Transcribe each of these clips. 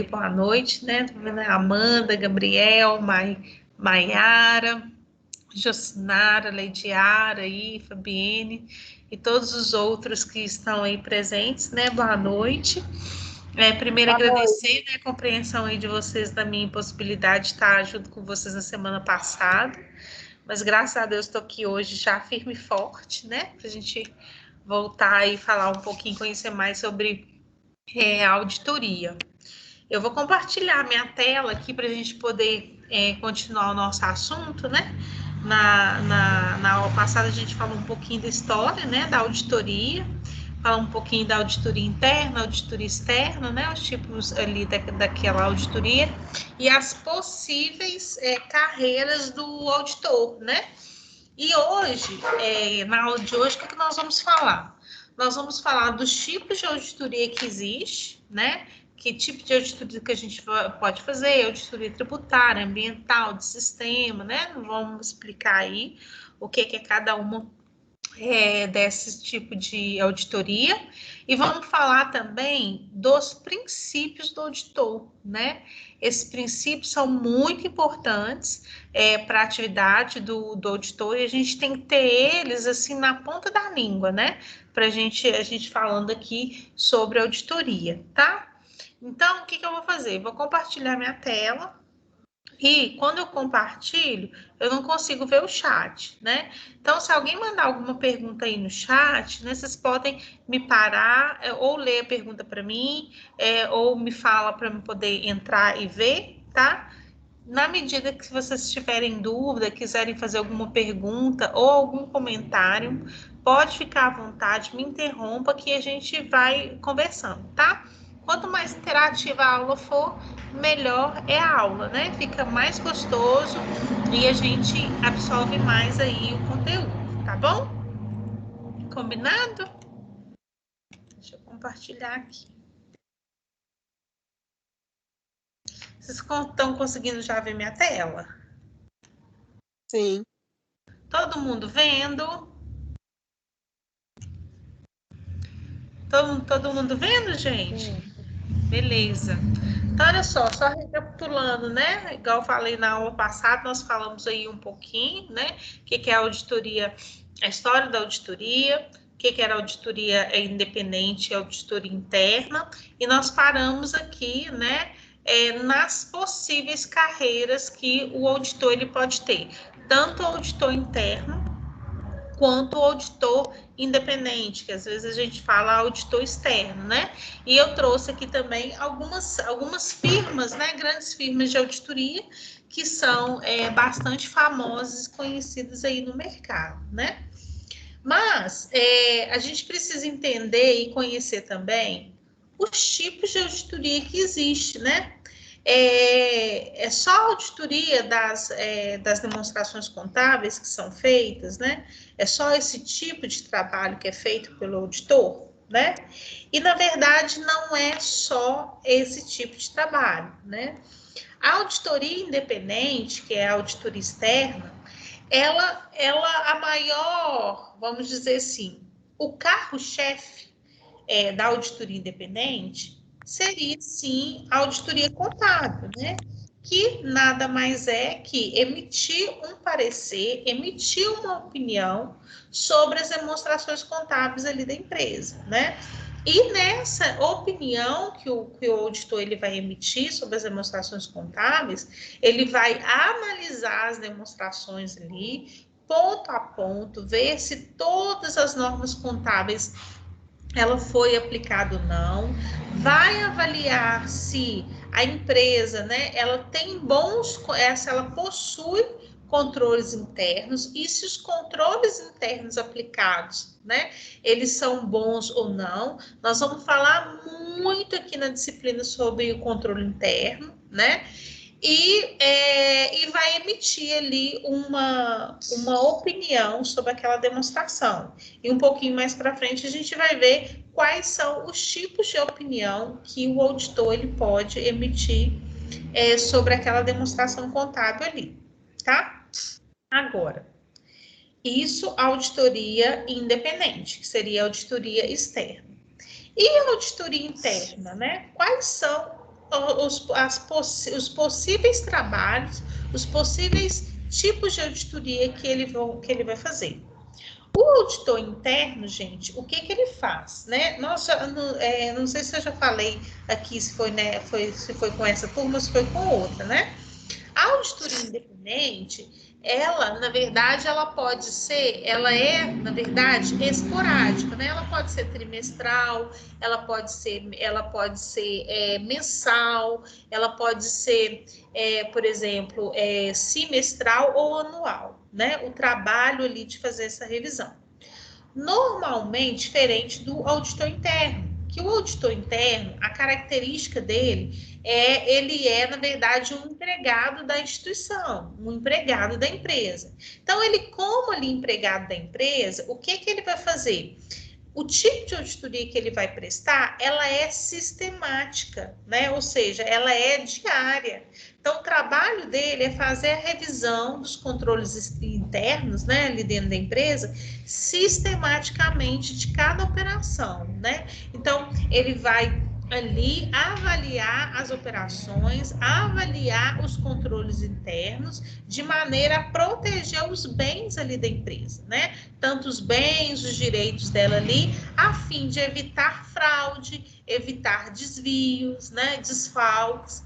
Boa noite, né? Amanda, Gabriel, Maiara, Jocinara, Leidiara, aí, Fabienne e todos os outros que estão aí presentes, né? Boa noite. Primeiro Boa noite. agradecer, né, a compreensão aí de vocês da minha impossibilidade de estar junto com vocês na semana passada, mas graças a Deus estou aqui hoje já firme e forte, né? Para a gente voltar e falar um pouquinho, conhecer mais sobre a auditoria. Eu vou compartilhar minha tela aqui para a gente poder continuar o nosso assunto, né? Na aula passada a gente falou um pouquinho da história, né? Da auditoria, fala um pouquinho da auditoria interna, auditoria externa, né? Os tipos ali daquela auditoria e as possíveis carreiras do auditor, né? E hoje, na aula de hoje, o que nós vamos falar? Nós vamos falar dos tipos de auditoria que existe, né? Que tipo de auditoria que a gente pode fazer, auditoria tributária, ambiental, de sistema, né? Vamos explicar aí o que é cada uma desse tipo de auditoria e vamos falar também dos princípios do auditor, né? Esses princípios são muito importantes para a atividade do auditor e a gente tem que ter eles assim na ponta da língua, né? Para a gente falando aqui sobre auditoria, tá? Então, o que eu vou fazer? Vou compartilhar minha tela. E quando eu compartilho, eu não consigo ver o chat, né? Então, se alguém mandar alguma pergunta aí no chat, né, vocês podem me parar ou ler a pergunta para mim, ou me fala para eu poder entrar e ver, tá? Na medida que vocês tiverem dúvida, quiserem fazer alguma pergunta ou algum comentário, pode ficar à vontade, me interrompa que a gente vai conversando, tá? Quanto mais interativa a aula for, melhor é a aula, né? Fica mais gostoso e a gente absorve mais aí o conteúdo, tá bom? Combinado? Deixa eu compartilhar aqui. Vocês estão conseguindo já ver minha tela? Sim. Todo mundo vendo? Todo mundo vendo, gente? Sim. Beleza. Então, olha só recapitulando, né? Igual eu falei na aula passada, nós falamos aí um pouquinho, né? O que é a auditoria, a história da auditoria, o que era auditoria independente e auditoria interna, e nós paramos aqui, né? Nas possíveis carreiras que o auditor ele pode ter, tanto o auditor interno quanto o auditor independente, que às vezes a gente fala auditor externo, né? E eu trouxe aqui também algumas firmas, né? Grandes firmas de auditoria que são bastante famosas e conhecidas aí no mercado, né? Mas a gente precisa entender e conhecer também os tipos de auditoria que existe, né? Só a auditoria das demonstrações contábeis que são feitas, né? É só esse tipo de trabalho que é feito pelo auditor, né? E, na verdade, não é só esse tipo de trabalho, né? A auditoria independente, que é a auditoria externa, ela a maior, vamos dizer assim, o carro-chefe da auditoria independente seria, sim, a auditoria contábil, né? Que nada mais é que emitir um parecer, emitir uma opinião sobre as demonstrações contábeis ali da empresa, né? E nessa opinião que o auditor ele vai emitir sobre as demonstrações contábeis, ele vai analisar as demonstrações ali, ponto a ponto, ver se todas as normas contábeis ela foi aplicada ou não, vai avaliar se a empresa, né, ela tem se ela possui controles internos e se os controles internos aplicados, né, eles são bons ou não. Nós vamos falar muito aqui na disciplina sobre o controle interno, né? E vai emitir ali uma opinião sobre aquela demonstração. E um pouquinho mais para frente a gente vai ver quais são os tipos de opinião que o auditor ele pode emitir sobre aquela demonstração contábil ali, tá? Agora, isso auditoria independente, que seria auditoria externa. E a auditoria interna, né? Quais são os possíveis trabalhos, os possíveis tipos de auditoria que ele vai fazer. O auditor interno, gente, o que ele faz, né? Nossa, não sei se eu já falei aqui, se foi, né, se foi com essa turma, se foi com outra, né? A auditoria independente, ela, na verdade, ela é, na verdade, esporádica, né? Ela pode ser trimestral, ela pode ser mensal, ela pode ser, por exemplo, semestral ou anual, né? O trabalho ali de fazer essa revisão. Normalmente, diferente do auditor interno, que o auditor interno, a característica dele ele é, na verdade, um empregado da instituição, um empregado da empresa. Então, ele, como ali empregado da empresa, o que ele vai fazer? O tipo de auditoria que ele vai prestar, ela é sistemática, né? Ou seja, ela é diária. Então, o trabalho dele é fazer a revisão dos controles internos, né, ali dentro da empresa, sistematicamente de cada operação, né? Então, ele vai ali avaliar as operações, avaliar os controles internos, de maneira a proteger os bens ali da empresa, né? Tanto os bens, os direitos dela ali, a fim de evitar fraude, evitar desvios, né? Desfalques.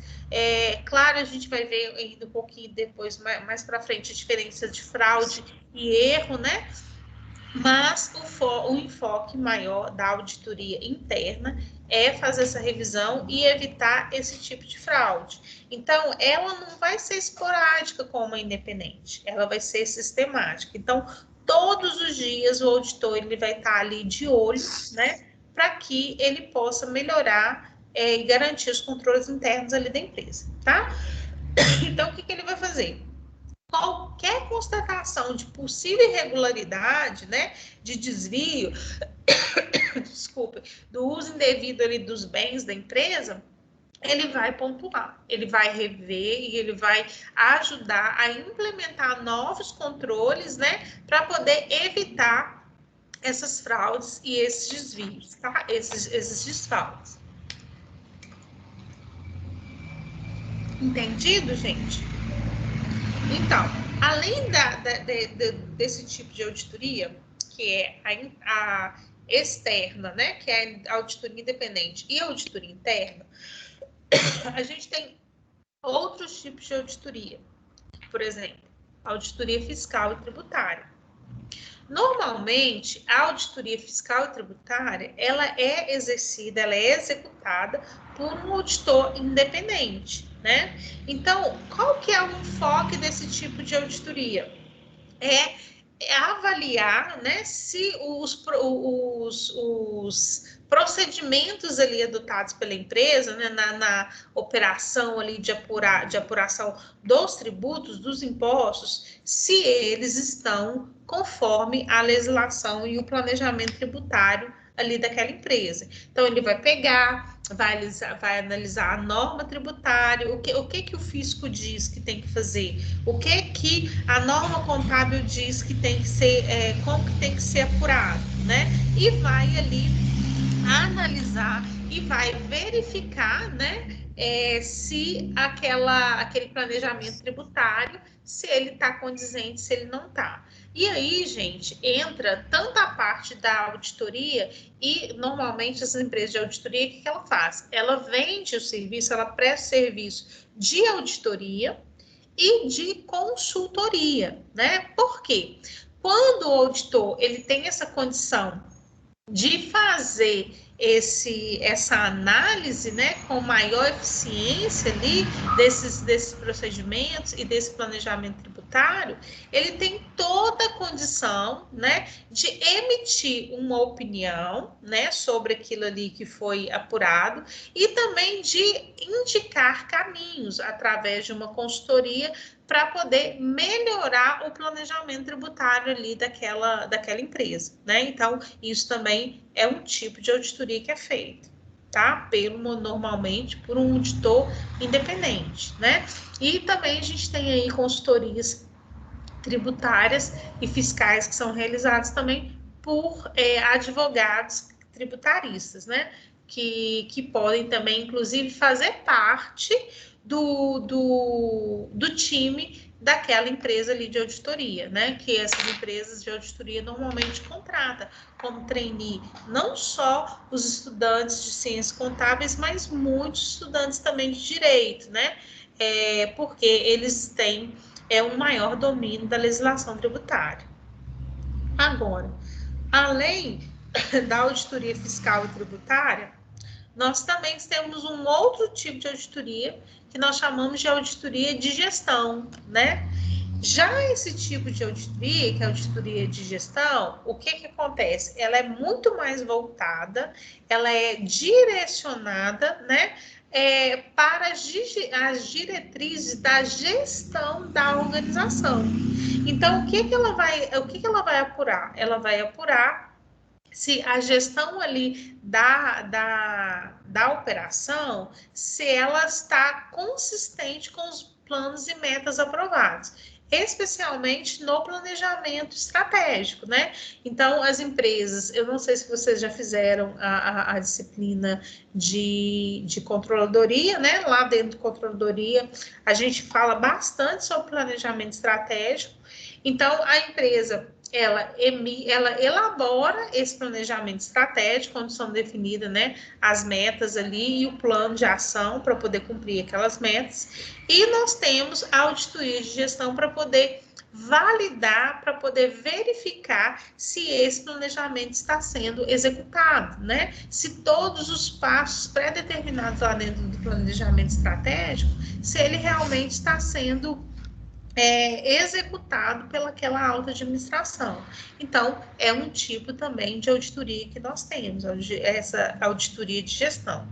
Claro, a gente vai ver ainda um pouquinho depois, mais para frente, a diferença de fraude e erro, né? Mas o enfoque maior da auditoria interna é fazer essa revisão e evitar esse tipo de fraude. Então, ela não vai ser esporádica como a independente, ela vai ser sistemática. Então, todos os dias o auditor ele vai estar ali de olho, né, para que ele possa melhorar e garantir os controles internos ali da empresa, tá? Então, o que ele vai fazer? Qualquer constatação de possível irregularidade, né, de desvio, desculpa, do uso indevido ali dos bens da empresa, ele vai pontuar, ele vai rever e ele vai ajudar a implementar novos controles, né, para poder evitar essas fraudes e esses desvios, tá? Esses desfalques. Entendido, gente? Então, além desse tipo de auditoria, que é a externa, né, que é a auditoria independente e a auditoria interna, a gente tem outros tipos de auditoria. Por exemplo, auditoria fiscal e tributária. Normalmente, a auditoria fiscal e tributária, ela é exercida, ela é executada por um auditor independente, né? Então, qual que é o enfoque desse tipo de auditoria? É avaliar, né, se os procedimentos ali adotados pela empresa, né, na operação ali de apuração dos tributos, dos impostos, se eles estão conforme a legislação e o planejamento tributário ali daquela empresa. Então, ele vai pegar, vai analisar a norma tributária, o que o fisco diz que tem que fazer, o que a norma contábil diz que tem que ser, como que tem que ser apurado, né? E vai ali analisar e vai verificar, né, se aquele planejamento tributário, se ele está condizente, se ele não está. E aí, gente, entra tanto a parte da auditoria e, normalmente, as empresas de auditoria, o que ela faz? Ela vende o serviço, ela presta serviço de auditoria e de consultoria, né? Por quê? Quando o auditor ele tem essa condição de fazer essa análise, né, com maior eficiência ali desses procedimentos e desse planejamento tributário, ele tem toda a condição, né, de emitir uma opinião, né, sobre aquilo ali que foi apurado e também de indicar caminhos através de uma consultoria para poder melhorar o planejamento tributário ali daquela empresa, né? Então, isso também é um tipo de auditoria que é feito, tá? Normalmente por um auditor independente, né? E também a gente tem aí consultorias tributárias e fiscais que são realizadas também por advogados tributaristas, né? que podem também, inclusive, fazer parte do time daquela empresa ali de auditoria, né? Que essas empresas de auditoria normalmente contratam como trainee não só os estudantes de ciências contábeis, mas muitos estudantes também de direito, né? Porque eles têm um maior domínio da legislação tributária. Agora, além da auditoria fiscal e tributária, nós também temos um outro tipo de auditoria que nós chamamos de auditoria de gestão, né? Já esse tipo de auditoria, que é a auditoria de gestão, o que acontece? Ela é muito mais voltada, ela é direcionada, né, para as diretrizes da gestão da organização. Então, o que ela vai apurar? Ela vai apurar se a gestão ali da operação, se ela está consistente com os planos e metas aprovados, especialmente no planejamento estratégico, né? Então, as empresas, eu não sei se vocês já fizeram a disciplina de controladoria, né? Lá dentro de controladoria, a gente fala bastante sobre planejamento estratégico. Então, a empresa ela elabora esse planejamento estratégico, onde são definidas, né, as metas ali e o plano de ação para poder cumprir aquelas metas. E nós temos a auditoria de gestão para poder validar, para poder verificar se esse planejamento está sendo executado, né? Se todos os passos pré-determinados lá dentro do planejamento estratégico, se ele realmente está sendo executado pelaquela alta administração. Então, é um tipo também de auditoria que nós temos, essa auditoria de gestão.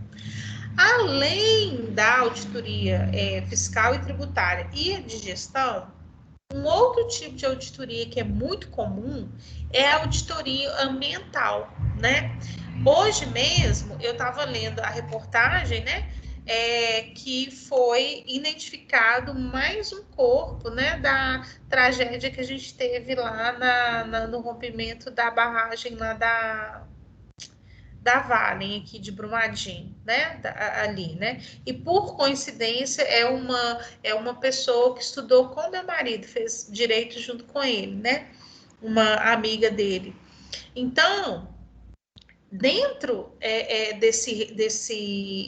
Além da auditoria fiscal e tributária e de gestão, um outro tipo de auditoria que é muito comum é a auditoria ambiental, né? Hoje mesmo, eu estava lendo a reportagem, né? Que foi identificado mais um corpo, né, da tragédia que a gente teve lá no rompimento da barragem lá da Vale, aqui de Brumadinho, né, ali, né, e por coincidência é uma pessoa que estudou com meu marido, fez direito junto com ele, né, uma amiga dele. Então, dentro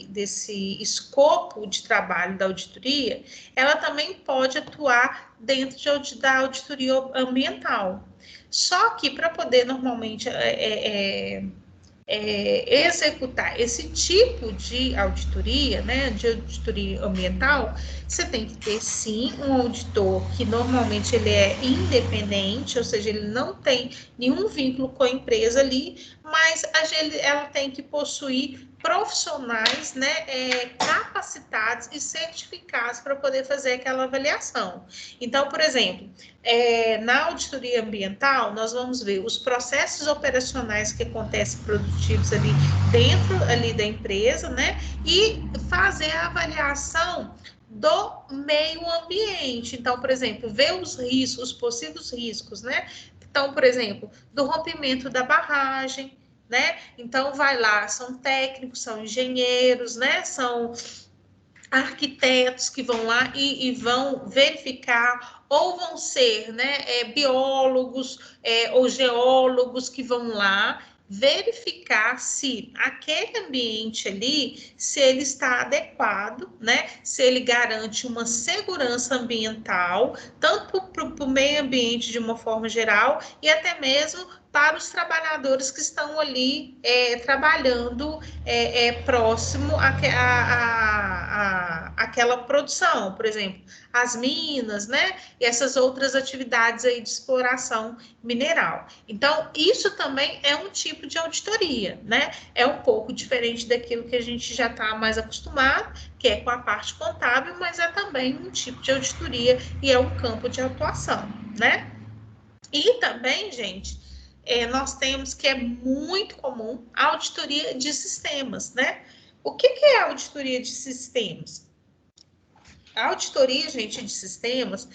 desse escopo de trabalho da auditoria, ela também pode atuar dentro da auditoria ambiental. Só que para poder normalmente executar esse tipo de auditoria, né, de auditoria ambiental, você tem que ter sim um auditor que normalmente ele é independente, ou seja, ele não tem nenhum vínculo com a empresa ali, mas ela tem que possuir profissionais, né, capacitados e certificados para poder fazer aquela avaliação. Então, por exemplo, na auditoria ambiental, nós vamos ver os processos operacionais que acontecem produtivos ali dentro ali da empresa, né, e fazer a avaliação do meio ambiente. Então, por exemplo, ver os riscos, os possíveis riscos, né? Então, por exemplo, do rompimento da barragem, né? Então, vai lá, são técnicos, são engenheiros, né? São arquitetos que vão lá e vão verificar, ou vão ser, né, biólogos ou geólogos que vão lá verificar se aquele ambiente ali, se ele está adequado, né, se ele garante uma segurança ambiental, tanto para o meio ambiente de uma forma geral, e até mesmo para os trabalhadores que estão ali trabalhando próximo àquela produção, por exemplo, as minas, né? E essas outras atividades aí de exploração mineral. Então, isso também é um tipo de auditoria, né? É um pouco diferente daquilo que a gente já está mais acostumado, que é com a parte contábil, mas é também um tipo de auditoria e é um campo de atuação, né? E também, gente, nós temos que é muito comum a auditoria de sistemas, né? O que é a auditoria de sistemas? A auditoria, gente, de sistemas,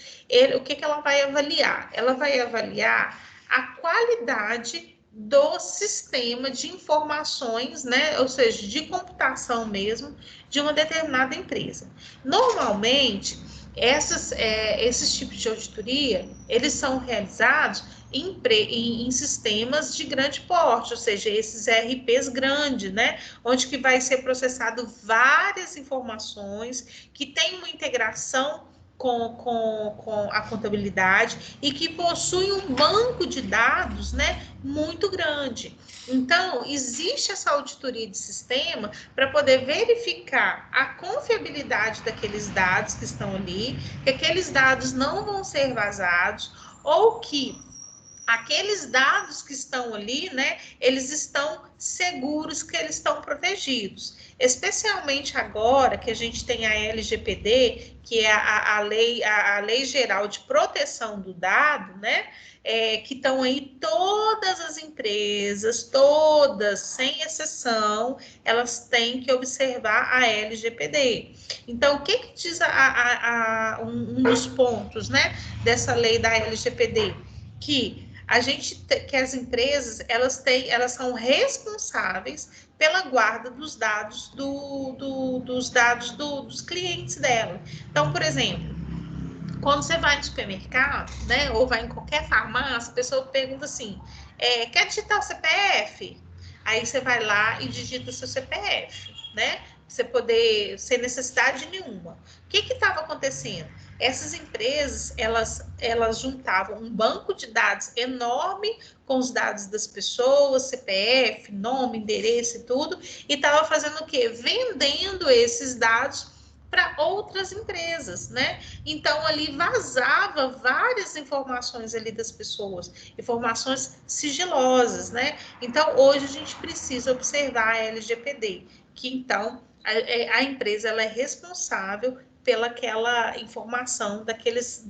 o que ela vai avaliar? Ela vai avaliar a qualidade do sistema de informações, né, ou seja, de computação mesmo, de uma determinada empresa. Normalmente, esses tipos de auditoria, eles são realizados em sistemas de grande porte, ou seja, esses ERPs grandes, né, onde que vai ser processado várias informações, que tem uma integração com a contabilidade e que possui um banco de dados, né, muito grande. Então, existe essa auditoria de sistema para poder verificar a confiabilidade daqueles dados que estão ali, que aqueles dados não vão ser vazados, ou que aqueles dados que estão ali, né, eles estão seguros, que eles estão protegidos. Especialmente agora que a gente tem a LGPD, que é a lei geral de proteção do dado, né, que estão aí todas as empresas, todas, sem exceção, elas têm que observar a LGPD. Então, o que diz um dos pontos, né, dessa lei da LGPD? Que as empresas elas são responsáveis pela guarda dos dados dos clientes dela. Então, por exemplo, quando você vai no supermercado, né, ou vai em qualquer farmácia, a pessoa pergunta assim, quer digitar o CPF? Aí você vai lá e digita seu CPF, né? Você poder, sem necessidade nenhuma. O que estava acontecendo? Essas empresas, elas juntavam um banco de dados enorme com os dados das pessoas, CPF, nome, endereço e tudo, e estava fazendo o quê? Vendendo esses dados para outras empresas, né? Então, ali vazava várias informações ali das pessoas, informações sigilosas, né? Então, hoje a gente precisa observar a LGPD, que então a empresa ela é responsável pelaquela informação daqueles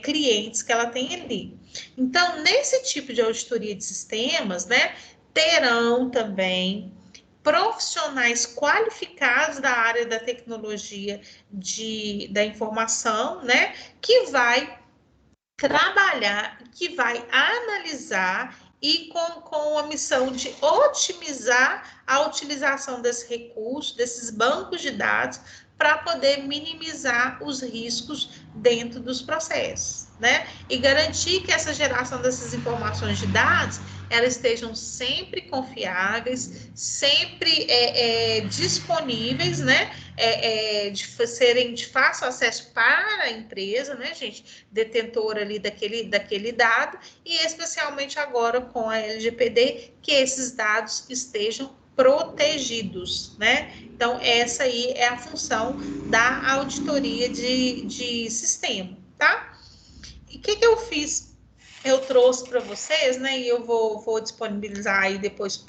clientes que ela tem ali. Então, nesse tipo de auditoria de sistemas, né, terão também profissionais qualificados da área da tecnologia da informação, né, que vai trabalhar, que vai analisar e com a missão de otimizar a utilização desse recurso, desses bancos de dados, para poder minimizar os riscos dentro dos processos, né? E garantir que essa geração dessas informações de dados elas estejam sempre confiáveis, sempre disponíveis, né? De serem de fácil acesso para a empresa, né, gente, detentora ali daquele dado, e especialmente agora com a LGPD, que esses dados estejam protegidos, né? Então, essa aí é a função da auditoria de sistema, tá? E o que eu fiz? Eu trouxe para vocês, né? E eu vou disponibilizar aí depois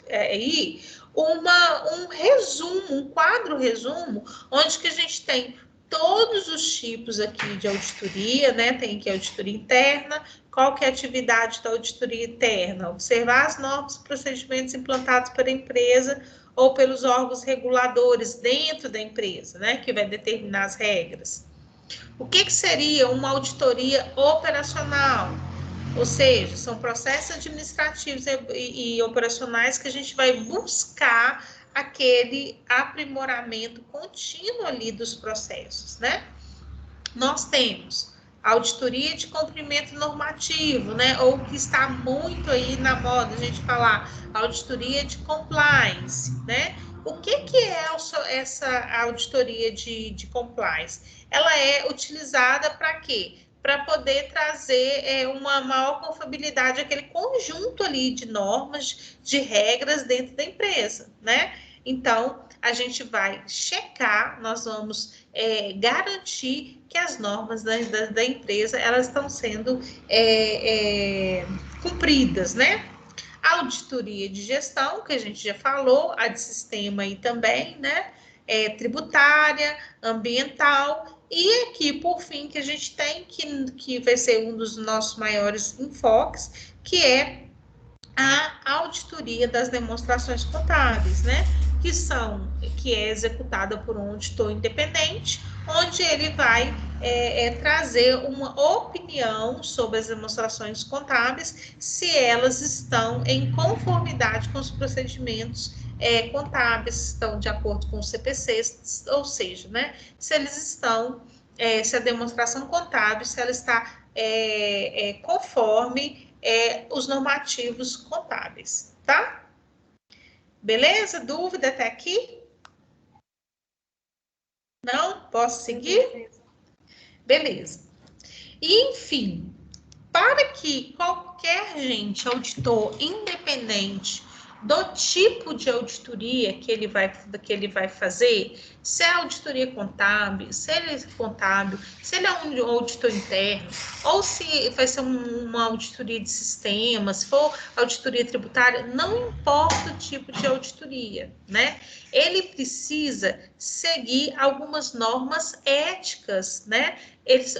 um resumo, um quadro resumo, onde que a gente tem todos os tipos aqui de auditoria, né? Tem aqui a auditoria interna, qual que é a atividade da auditoria interna? Observar as normas e procedimentos implantados pela empresa ou pelos órgãos reguladores dentro da empresa, né? Que vai determinar as regras. O que seria uma auditoria operacional? Ou seja, são processos administrativos e operacionais que a gente vai buscar aquele aprimoramento contínuo ali dos processos, né? Nós temos auditoria de cumprimento normativo, né? Ou que está muito aí na moda a gente falar auditoria de compliance, né? O que é essa auditoria de compliance? Ela é utilizada para quê? Para poder trazer uma maior confiabilidade àquele conjunto ali de normas, de regras dentro da empresa, né? Então, a gente vai checar, nós vamos garantir que as normas da empresa, elas estão sendo cumpridas, né? A auditoria de gestão, que a gente já falou, a de sistema aí também, né? Tributária, ambiental, e aqui, por fim, que a gente tem, que vai ser um dos nossos maiores enfoques, que é a auditoria das demonstrações contábeis, né? Que é executada por um auditor independente, onde ele vai trazer uma opinião sobre as demonstrações contábeis, se elas estão em conformidade com os procedimentos contábeis, estão de acordo com o CPC, ou seja, né, se eles estão, se a demonstração contábil, se ela está conforme os normativos contábeis, tá? Beleza? Dúvida até aqui? Não? Posso seguir? Beleza. E, enfim, para que qualquer auditor, independente do tipo de auditoria que ele vai fazer, se é auditoria contábil, se ele é contábil, se ele é um auditor interno, ou se vai ser uma auditoria de sistema, se for auditoria tributária, não importa o tipo de auditoria, né? Ele precisa seguir algumas normas éticas, né?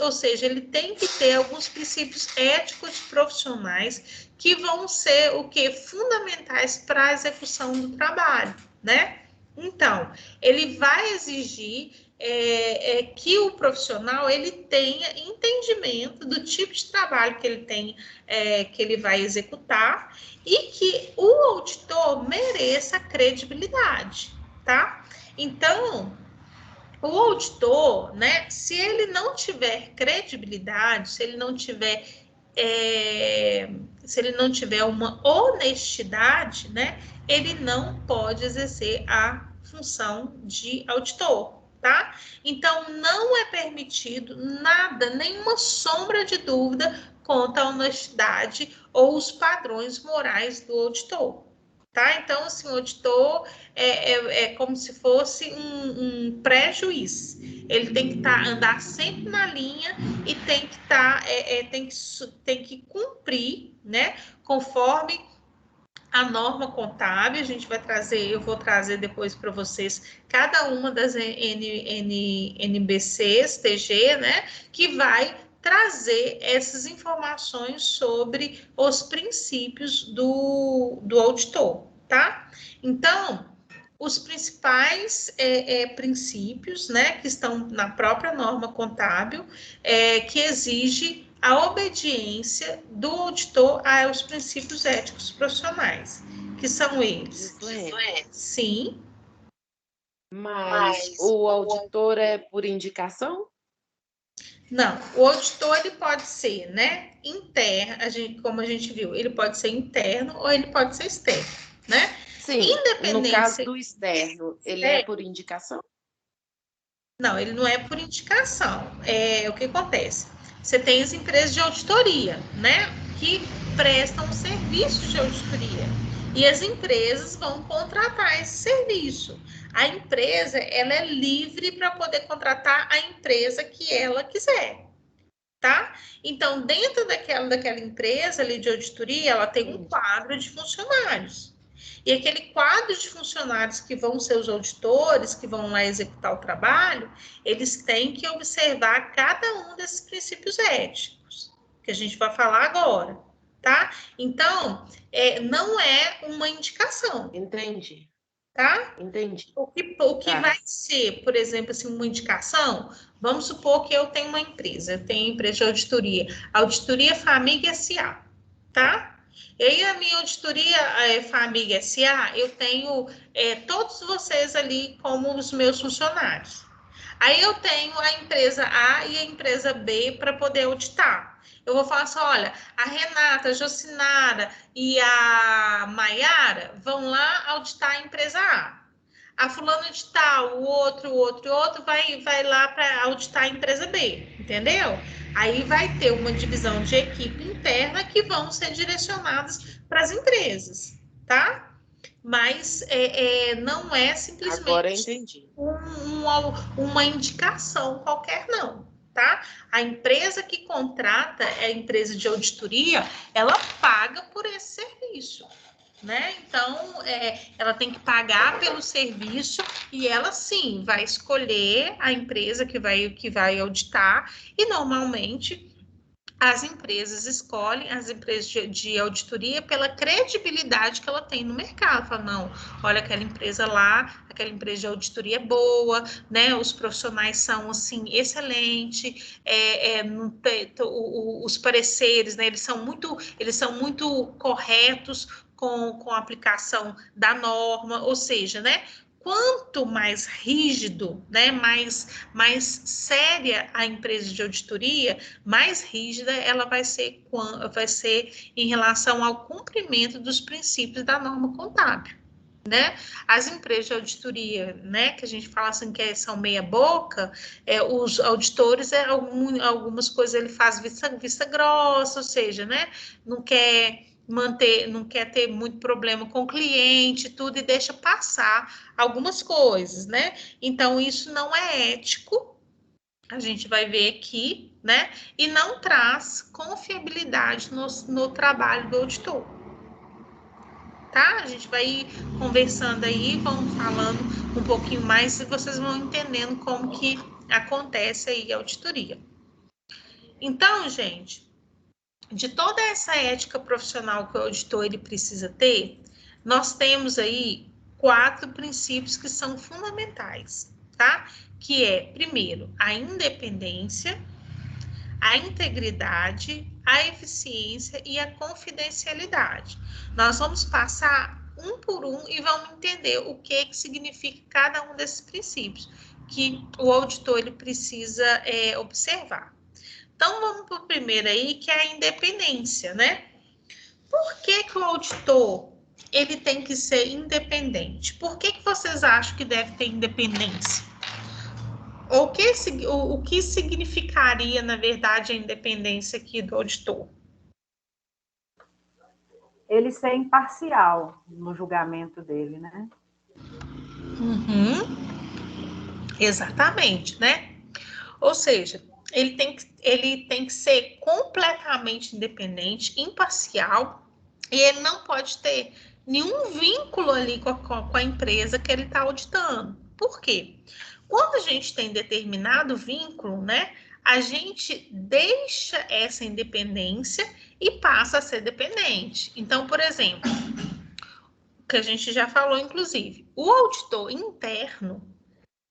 Ou seja, ele tem que ter alguns princípios éticos profissionais que vão ser o que? Fundamentais para a execução do trabalho, né? Então, ele vai exigir que o profissional ele tenha entendimento do tipo de trabalho que ele tem, que ele vai executar, e que o auditor mereça credibilidade, tá? Então, o auditor, né, se ele não tiver credibilidade, se ele não tiver uma honestidade, né, ele não pode exercer a função de auditor, tá? Então, não é permitido nada, nenhuma sombra de dúvida quanto à honestidade ou os padrões morais do auditor, tá? Então, assim, o auditor é como se fosse um pré-juiz. Ele tem que andar sempre na linha e tem que tem que cumprir, né? Conforme a norma contábil. A gente vai trazer, eu vou trazer depois para vocês cada uma das NBCs, TG, né? Que vai trazer essas informações sobre os princípios do auditor, tá? Então, os principais princípios, né, que estão na própria norma contábil, que exige a obediência do auditor aos princípios éticos profissionais, que são eles. Sim. Mas o auditor é por indicação? Não, o auditor ele pode ser, né, interno, como a gente viu, ele pode ser interno ou ele pode ser externo, né? Sim, no caso do externo, ele é por indicação? Não, ele não é por indicação. O que acontece? Você tem as empresas de auditoria, né, que prestam serviços de auditoria. E as empresas vão contratar esse serviço. A empresa, ela é livre para poder contratar a empresa que ela quiser, tá? Então, dentro daquela empresa ali de auditoria, ela tem um quadro de funcionários. E aquele quadro de funcionários que vão ser os auditores, que vão lá executar o trabalho, eles têm que observar cada um desses princípios éticos, que a gente vai falar agora, tá? Então, não é uma indicação. Entendi. Tá? Entendi. O que vai ser, por exemplo, assim, uma indicação, vamos supor que eu tenho uma empresa, eu tenho empresa de auditoria, Auditoria Família SA, tá? E aí, a minha auditoria Família SA, eu tenho todos vocês ali como os meus funcionários. Aí eu tenho a empresa A e a empresa B para poder auditar. Eu vou falar assim, olha, a Renata, a Jocinara e a Maiara vão lá auditar a empresa A. A fulana de tal, o outro vai lá para auditar a empresa B, entendeu? Aí vai ter uma divisão de equipe interna que vão ser direcionadas para as empresas, tá? Mas não é simplesmente Agora eu entendi. uma indicação qualquer, não, tá? A empresa que contrata, a empresa de auditoria, ela paga por esse serviço, né? Então, ela tem que pagar pelo serviço e ela, sim, vai escolher a empresa que vai auditar e, normalmente, as empresas escolhem, as empresas de auditoria, pela credibilidade que ela tem no mercado. Fala, não, olha, aquela empresa lá, aquela empresa de auditoria é boa, né? Os profissionais são, assim, excelentes, os pareceres, né? Eles são muito corretos com a aplicação da norma, ou seja, né? Quanto mais rígido, né, mais séria a empresa de auditoria, mais rígida ela vai ser em relação ao cumprimento dos princípios da norma contábil, né? As empresas de auditoria, né, que a gente fala assim que são meia boca, os auditores, algumas coisas ele faz vista grossa, ou seja, né, não quer ter muito problema com o cliente, tudo, e deixa passar algumas coisas, né? Então, isso não é ético, a gente vai ver aqui, né? E não traz confiabilidade no trabalho do auditor. Tá? A gente vai conversando aí, vamos falando um pouquinho mais e vocês vão entendendo como que acontece aí a auditoria. Então, gente, de toda essa ética profissional que o auditor ele precisa ter, nós temos aí 4 princípios que são fundamentais, tá? Que é, primeiro, a independência, a integridade, a eficiência e a confidencialidade. Nós vamos passar um por um e vamos entender o que significa cada um desses princípios que o auditor ele precisa observar. Então, vamos para o primeiro aí, que é a independência, né? Por que o auditor ele tem que ser independente? Por que vocês acham que deve ter independência? O que significaria, na verdade, a independência aqui do auditor? Ele ser imparcial no julgamento dele, né? Exatamente, né? Ou seja, ele tem que ser completamente independente, imparcial, e ele não pode ter nenhum vínculo ali com a empresa que ele está auditando. Por quê? Quando a gente tem determinado vínculo, né, a gente deixa essa independência e passa a ser dependente. Então, por exemplo, que a gente já falou, inclusive, o auditor interno,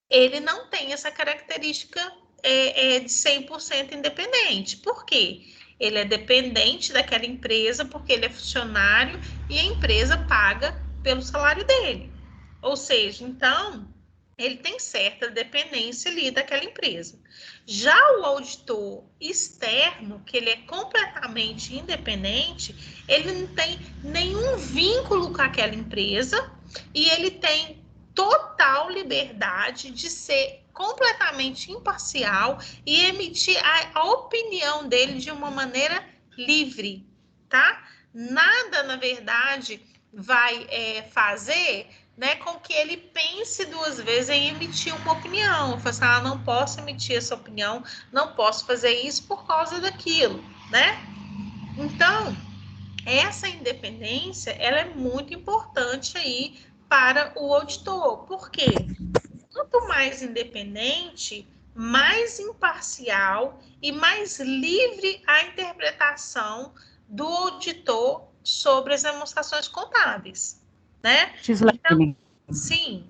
ele não tem essa característica de 100% independente. Por quê? Ele é dependente daquela empresa porque ele é funcionário e a empresa paga pelo salário dele. Ou seja, então, ele tem certa dependência ali daquela empresa. Já o auditor externo, que ele é completamente independente, ele não tem nenhum vínculo com aquela empresa e ele tem total liberdade de ser completamente imparcial e emitir a opinião dele de uma maneira livre, tá? Nada, na verdade, vai fazer, né, com que ele pense 2 vezes em emitir uma opinião. Eu falo assim, não posso emitir essa opinião, não posso fazer isso por causa daquilo, né? Então, essa independência, ela é muito importante aí para o auditor. Por quê? Quanto mais independente, mais imparcial e mais livre a interpretação do auditor sobre as demonstrações contábeis, né? Gislaine, sim.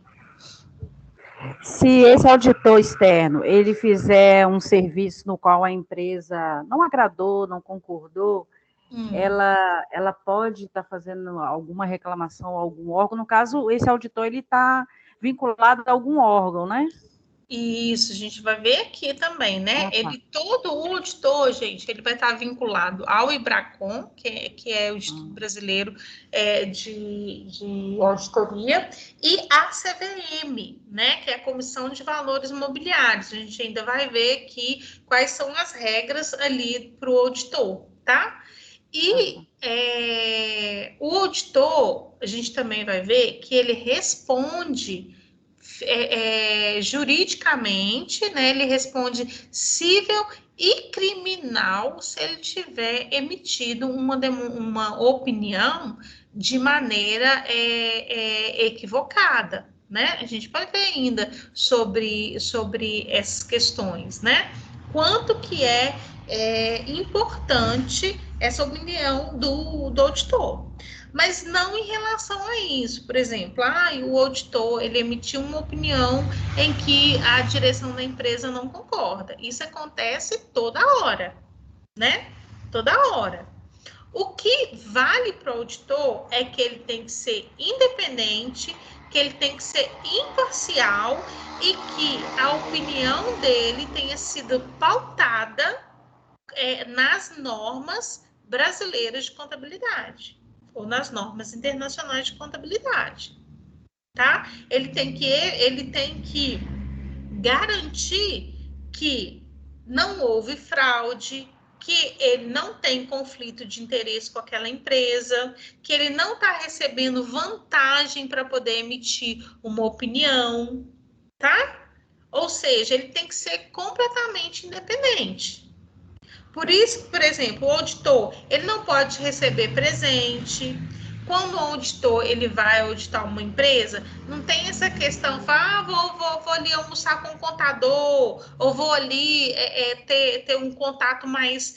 Se esse auditor externo, ele fizer um serviço no qual a empresa não agradou, não concordou, ela pode estar fazendo alguma reclamação a algum órgão. No caso, esse auditor ele está vinculado a algum órgão, né? Isso, a gente vai ver aqui também, né? Todo o auditor, gente, ele vai estar vinculado ao IBRACON, que é o Instituto Brasileiro de Auditoria, e à CVM, né? Que é a Comissão de Valores Mobiliários. A gente ainda vai ver aqui quais são as regras ali para o auditor, tá? E o auditor, a gente também vai ver que ele responde juridicamente, né? Ele responde civil e criminal se ele tiver emitido uma opinião de maneira equivocada, né? A gente vai ver ainda sobre essas questões, né? quanto que é importante essa opinião do auditor. Mas não em relação a isso. Por exemplo, o auditor ele emitiu uma opinião em que a direção da empresa não concorda. Isso acontece toda hora, né? Toda hora. O que vale para o auditor é que ele tem que ser independente, que ele tem que ser imparcial e que a opinião dele tenha sido pautada nas normas brasileiras de contabilidade ou nas normas internacionais de contabilidade, tá? Ele tem que garantir que não houve fraude, que ele não tem conflito de interesse com aquela empresa, que ele não está recebendo vantagem para poder emitir uma opinião, tá? Ou seja, ele tem que ser completamente independente. Por isso, por exemplo, o auditor, ele não pode receber presente. Quando o auditor ele vai auditar uma empresa, não tem essa questão, vou ali almoçar com o contador, ou vou ali ter um contato mais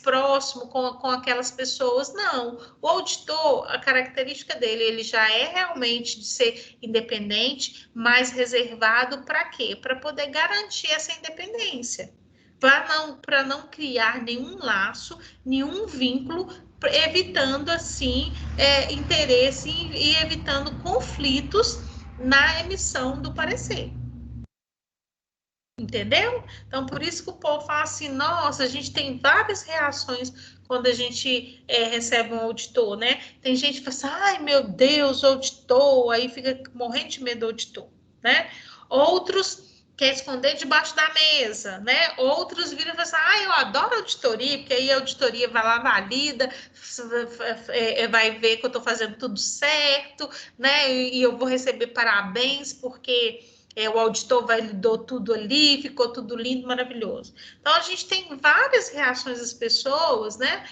próximo com aquelas pessoas. Não. O auditor, a característica dele, ele já é realmente de ser independente, mais reservado para quê? Para poder garantir essa independência. Para não criar nenhum laço, nenhum vínculo, evitando assim interesse e evitando conflitos na emissão do parecer. Entendeu? Então, por isso que o povo fala assim, nossa, a gente tem várias reações quando a gente recebe um auditor, né? Tem gente que fala assim, ai, meu Deus, auditor, aí fica morrendo de medo do auditor, né? Outros quer esconder debaixo da mesa, né? Outros viram e falam assim, eu adoro auditoria, porque aí a auditoria vai lá, valida, vai ver que eu estou fazendo tudo certo, né? E eu vou receber parabéns, porque o auditor validou tudo ali, ficou tudo lindo, maravilhoso. Então, a gente tem várias reações das pessoas, né,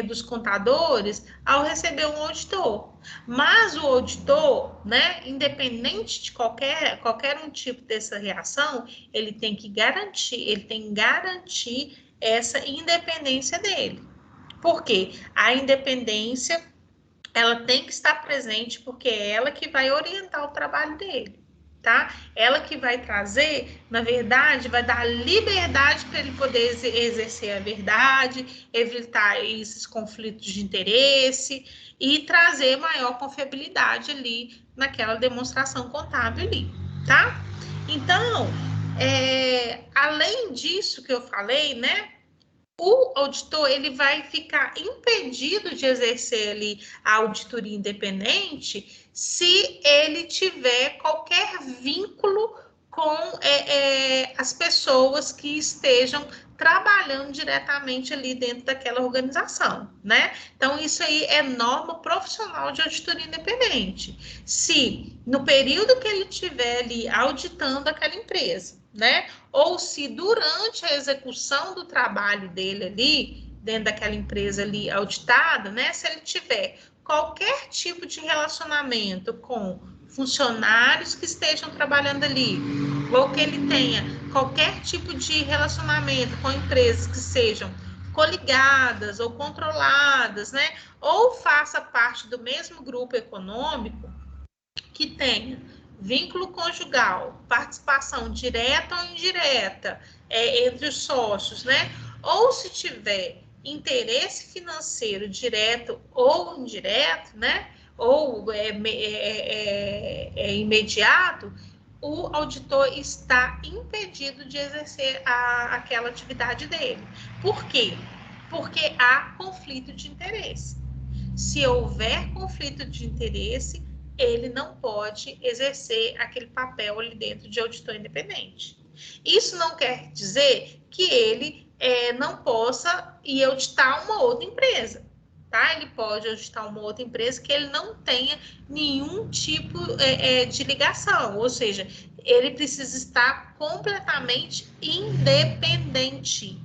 dos contadores, ao receber um auditor. Mas o auditor, né, independente de qualquer um tipo dessa reação, ele tem que garantir essa independência dele. Por quê? A independência, ela tem que estar presente, porque é ela que vai orientar o trabalho dele. Tá? Ela que vai trazer, na verdade, vai dar liberdade para ele poder exercer a verdade, evitar esses conflitos de interesse e trazer maior confiabilidade ali naquela demonstração contábil ali, tá? Então, além disso que eu falei, né? O auditor ele vai ficar impedido de exercer ali a auditoria independente se ele tiver qualquer vínculo com as pessoas que estejam trabalhando diretamente ali dentro daquela organização, né? Então, isso aí é norma profissional de auditoria independente. Se no período que ele estiver ali auditando aquela empresa, né? Ou se durante a execução do trabalho dele ali, dentro daquela empresa ali auditada, né? Se ele tiver qualquer tipo de relacionamento com funcionários que estejam trabalhando ali, ou que ele tenha qualquer tipo de relacionamento com empresas que sejam coligadas ou controladas, né? Ou faça parte do mesmo grupo econômico que tenha vínculo conjugal, participação direta ou indireta entre os sócios, né? Ou se tiver interesse financeiro direto ou indireto, né? Ou imediato, o auditor está impedido de exercer aquela atividade dele. Por quê? Porque há conflito de interesse. Se houver conflito de interesse, ele não pode exercer aquele papel ali dentro de auditor independente. Isso não quer dizer que ele não possa ir auditar uma outra empresa, tá? Ele pode auditar uma outra empresa que ele não tenha nenhum tipo de ligação, ou seja, ele precisa estar completamente independente.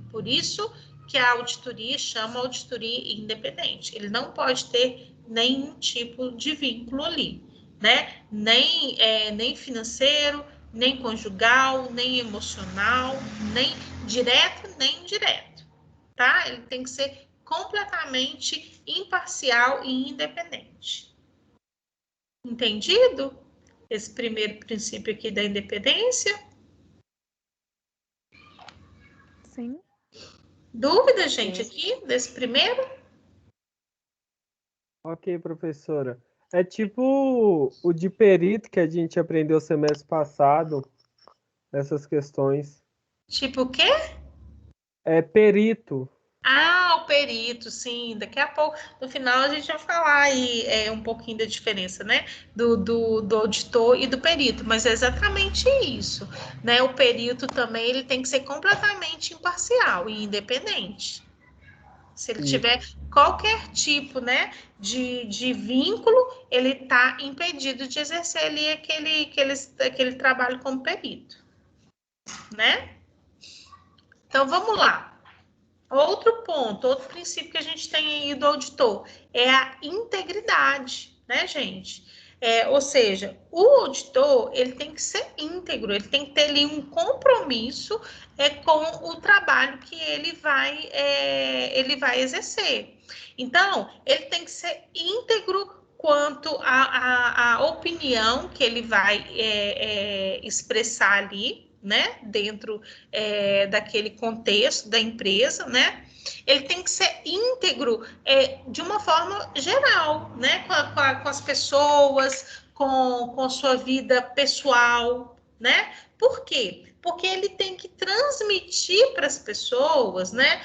Por isso que a auditoria chama auditoria independente. Ele não pode ter nenhum tipo de vínculo ali, né? Nem financeiro, nem conjugal, nem emocional, nem direto, nem indireto, tá? Ele tem que ser completamente imparcial e independente. Entendido? Esse primeiro princípio aqui da independência? Sim. Dúvida, gente, aqui desse primeiro? Ok, professora. É tipo o de perito que a gente aprendeu semestre passado, essas questões. Tipo o quê? É perito. Ah, o perito, sim. Daqui a pouco, no final, a gente vai falar aí um pouquinho da diferença, né? Do auditor e do perito, mas é exatamente isso, né? O perito também ele tem que ser completamente imparcial e independente. Se ele tiver qualquer tipo, né, de vínculo, ele está impedido de exercer ali aquele trabalho como perito, né? Então, vamos lá. Outro ponto, outro princípio que a gente tem aí do auditor é a integridade, né, gente? Ou seja, o auditor ele tem que ser íntegro, ele tem que ter ali um compromisso com o trabalho que ele vai exercer. Então, ele tem que ser íntegro quanto à opinião que ele vai expressar ali, né, dentro daquele contexto da empresa, né? Ele tem que ser íntegro de uma forma geral, né? Com as pessoas, com sua vida pessoal, né? Por quê? Porque ele tem que transmitir para as pessoas, né,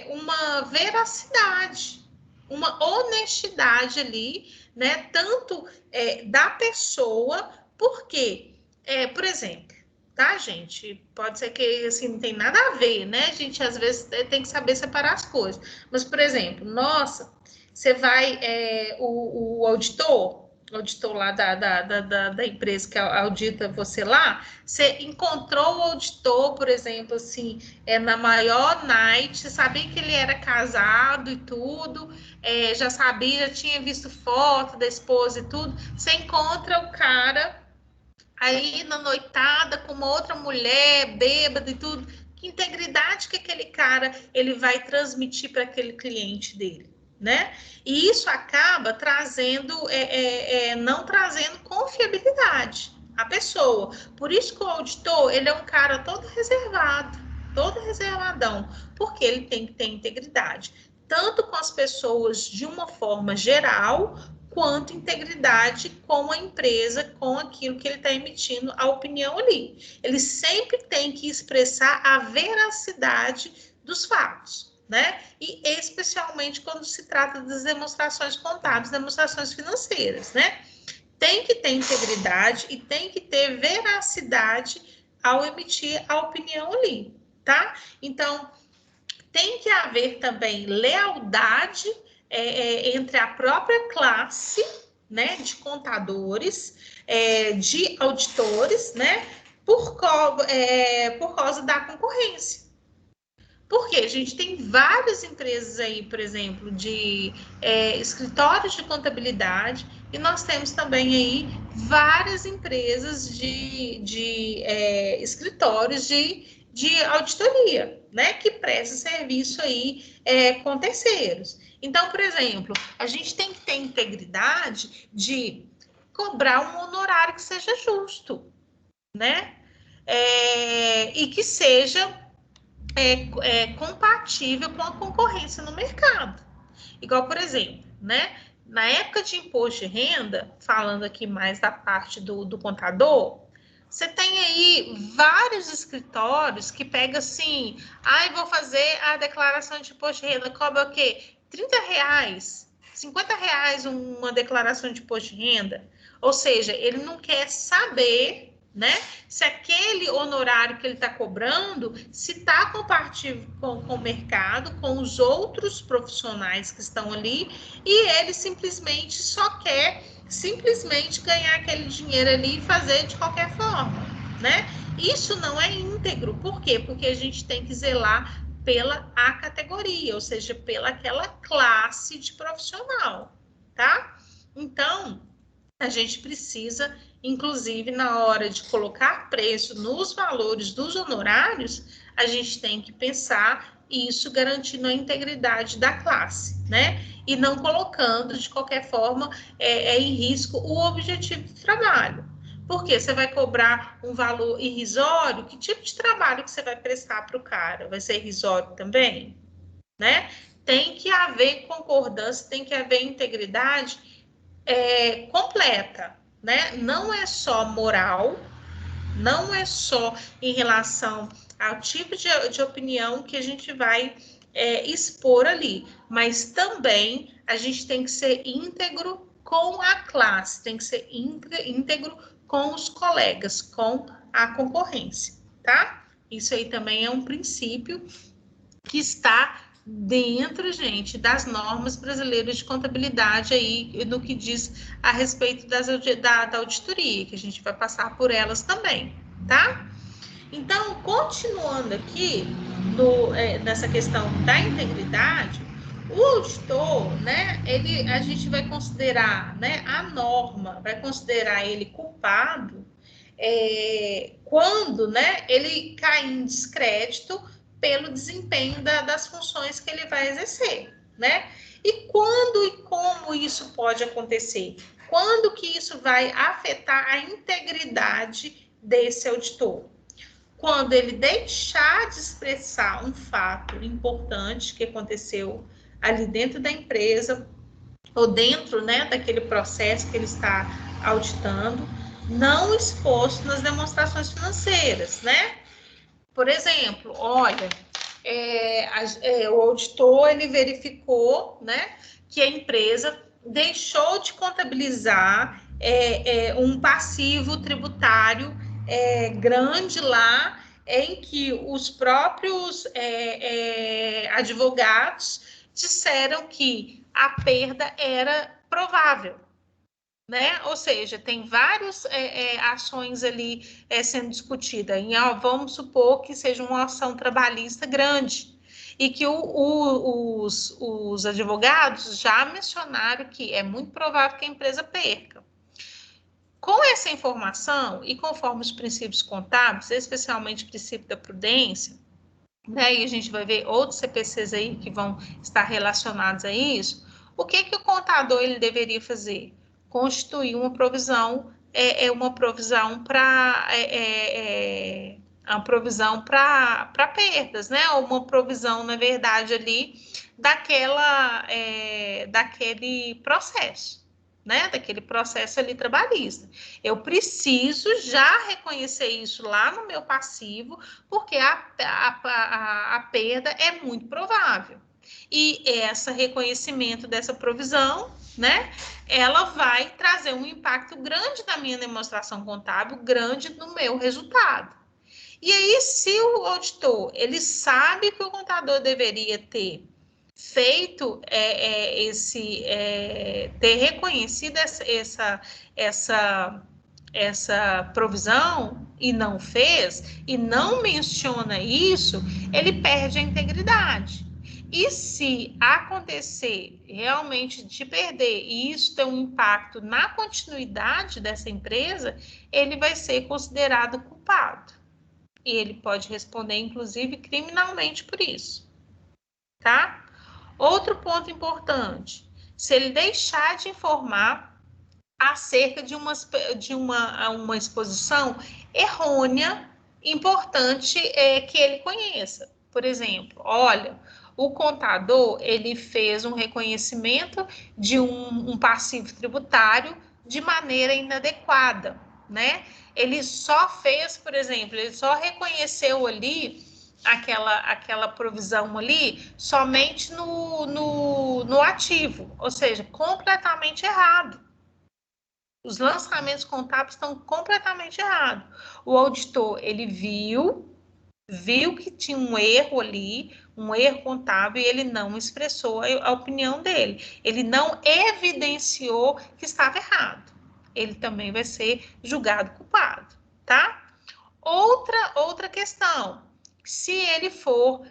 uma veracidade, uma honestidade ali, né? Tanto da pessoa, por quê? Por exemplo, tá, gente? Pode ser que assim não tem nada a ver, né? A gente às vezes tem que saber separar as coisas. Mas, por exemplo, nossa, você vai, o auditor lá da empresa que audita você lá, você encontrou o auditor, por exemplo, assim, na maior night, você sabia que ele era casado e tudo, já sabia, já tinha visto foto da esposa e tudo, você encontra o cara aí na noitada com uma outra mulher, bêbada e tudo, que integridade que aquele cara ele vai transmitir para aquele cliente dele, né? E isso acaba trazendo, não trazendo confiabilidade à pessoa. Por isso que o auditor, ele é um cara todo reservado, todo reservadão, porque ele tem que ter integridade, tanto com as pessoas de uma forma geral, quanto integridade com a empresa, com aquilo que ele está emitindo a opinião ali. Ele sempre tem que expressar a veracidade dos fatos, né? E especialmente quando se trata das demonstrações contábeis, demonstrações financeiras, né? Tem que ter integridade e tem que ter veracidade ao emitir a opinião ali, tá? Então, tem que haver também lealdade entre a própria classe, né, de contadores, de auditores, né, por causa da concorrência. Porque a gente tem várias empresas aí, por exemplo, de escritórios de contabilidade, e nós temos também aí várias empresas de escritórios de auditoria, né, que prestam serviço aí com terceiros. Então, por exemplo, a gente tem que ter integridade de cobrar um honorário que seja justo, né, e que seja compatível com a concorrência no mercado. Igual, por exemplo, né, na época de imposto de renda, falando aqui mais da parte do contador, você tem aí vários escritórios que pegam assim, vou fazer a declaração de imposto de renda, cobra o quê? R$30, R$50 uma declaração de imposto de renda. Ou seja, ele não quer saber, né, se aquele honorário que ele está cobrando, se está compatível com o mercado, com os outros profissionais que estão ali, e ele simplesmente só quer ganhar aquele dinheiro ali e fazer de qualquer forma, né? Isso não é íntegro. Por quê? Porque a gente tem que zelar pela A categoria, ou seja, pela aquela classe de profissional, tá? Então, a gente precisa inclusive na hora de colocar preço nos valores dos honorários, a gente tem que pensar isso garantindo a integridade da classe, né? E não colocando, de qualquer forma, em risco o objetivo do trabalho. Porque você vai cobrar um valor irrisório, que tipo de trabalho que você vai prestar para o cara? Vai ser irrisório também? Né? Tem que haver concordância, tem que haver integridade completa, né? Não é só moral, não é só em relação ao tipo de opinião que a gente vai expor ali, mas também a gente tem que ser íntegro com a classe, tem que ser íntegro com os colegas, com a concorrência, tá? Isso aí também é um princípio que está dentro, gente, das normas brasileiras de contabilidade aí, no que diz a respeito da auditoria, que a gente vai passar por elas também, tá? Então, continuando aqui nessa questão da integridade, o auditor, né, a gente vai considerar, né, a norma, vai considerar ele culpado quando, né, ele cai em descrédito pelo desempenho das funções que ele vai exercer, né? E quando e como isso pode acontecer? Quando que isso vai afetar a integridade desse auditor? Quando ele deixar de expressar um fato importante que aconteceu ali dentro da empresa ou dentro, né, daquele processo que ele está auditando, não exposto nas demonstrações financeiras, né? Por exemplo, olha, o auditor ele verificou, né, que a empresa deixou de contabilizar um passivo tributário grande lá, em que os próprios advogados disseram que a perda era provável. Né? Ou seja, tem várias ações ali sendo discutidas. Vamos supor que seja uma ação trabalhista grande e que os advogados já mencionaram que é muito provável que a empresa perca. Com essa informação e conforme os princípios contábeis, especialmente o princípio da prudência, né, e a gente vai ver outros CPCs aí que vão estar relacionados a isso, o que o contador ele deveria fazer? Constituir uma provisão, uma provisão para perdas, né? Uma provisão, na verdade, ali daquele processo, né? Daquele processo ali trabalhista. Eu preciso já reconhecer isso lá no meu passivo, porque a perda é muito provável. E esse reconhecimento dessa provisão, né, ela vai trazer um impacto grande na minha demonstração contábil, grande no meu resultado. E aí, se o auditor, ele sabe que o contador deveria ter feito ter reconhecido essa provisão e não fez, e não menciona isso, ele perde a integridade. E se acontecer realmente de perder e isso ter um impacto na continuidade dessa empresa, ele vai ser considerado culpado. E ele pode responder, inclusive, criminalmente por isso. Tá? Outro ponto importante, se ele deixar de informar acerca de uma exposição errônea, importante que ele conheça. Por exemplo, olha, o contador, ele fez um reconhecimento de um passivo tributário de maneira inadequada, né? Ele só fez, por exemplo, ele só reconheceu ali aquela provisão ali somente no ativo, ou seja, completamente errado. Os lançamentos contábeis estão completamente errados. O auditor, ele viu que tinha um erro ali, um erro contábil, e ele não expressou a opinião dele. Ele não evidenciou que estava errado. Ele também vai ser julgado culpado, tá? Outra questão, se ele for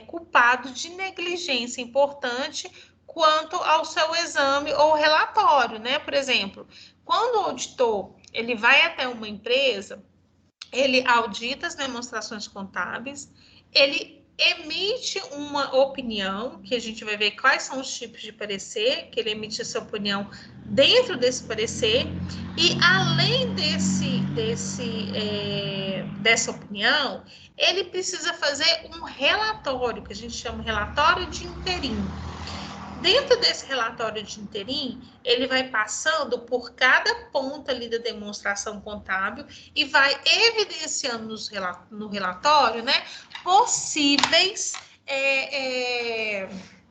culpado de negligência importante quanto ao seu exame ou relatório, né? Por exemplo, quando o auditor ele vai até uma empresa, ele audita as demonstrações contábeis, ele emite uma opinião, que a gente vai ver quais são os tipos de parecer, que ele emite essa opinião dentro desse parecer, e além dessa opinião, ele precisa fazer um relatório, que a gente chama de relatório de interim. Dentro desse relatório de interim, ele vai passando por cada ponto ali da demonstração contábil e vai evidenciando no relatório, né, possíveis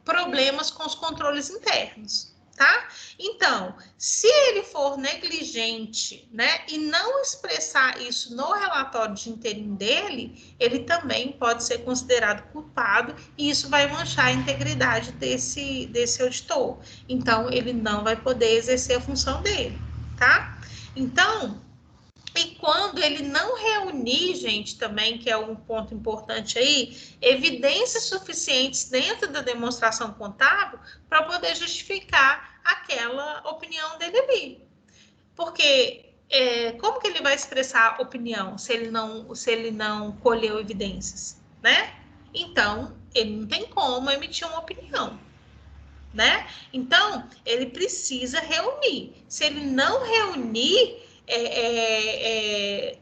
problemas com os controles internos. Tá? Então, se ele for negligente, né, e não expressar isso no relatório de interim dele, ele também pode ser considerado culpado e isso vai manchar a integridade desse auditor. Então, ele não vai poder exercer a função dele, tá? Então, e quando ele não reunir, gente, também, que é um ponto importante aí, evidências suficientes dentro da demonstração contábil para poder justificar aquela opinião dele ali. Porque como que ele vai expressar opinião se ele não colheu evidências, né? Então, ele não tem como emitir uma opinião, né? Então, ele precisa reunir. Se ele não reunir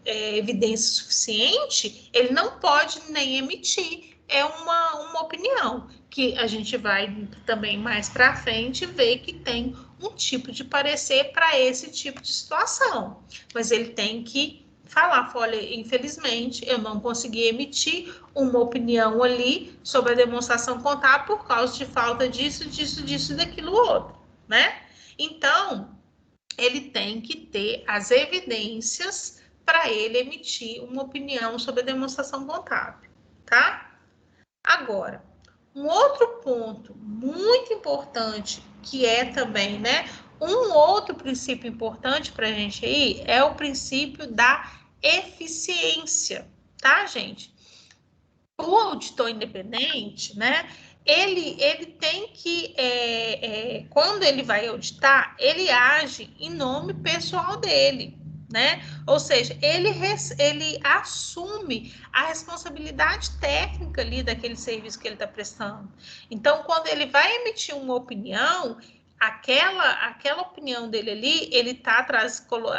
evidência suficiente, ele não pode nem emitir uma opinião, que a gente vai também mais para frente ver que tem um tipo de parecer para esse tipo de situação. Mas ele tem que falar, olha, infelizmente, eu não consegui emitir uma opinião ali sobre a demonstração contábil por causa de falta disso e daquilo outro, né? Então, ele tem que ter as evidências para ele emitir uma opinião sobre a demonstração contábil, tá? Agora, um outro ponto muito importante, que é também, né, um outro princípio importante para a gente aí, é o princípio da eficiência, tá, gente? O auditor independente, né, ele tem que, quando ele vai auditar, ele age em nome pessoal dele, né? Ou seja, ele assume a responsabilidade técnica ali daquele serviço que ele está prestando. Então, quando ele vai emitir uma opinião, aquela opinião dele ali, ele está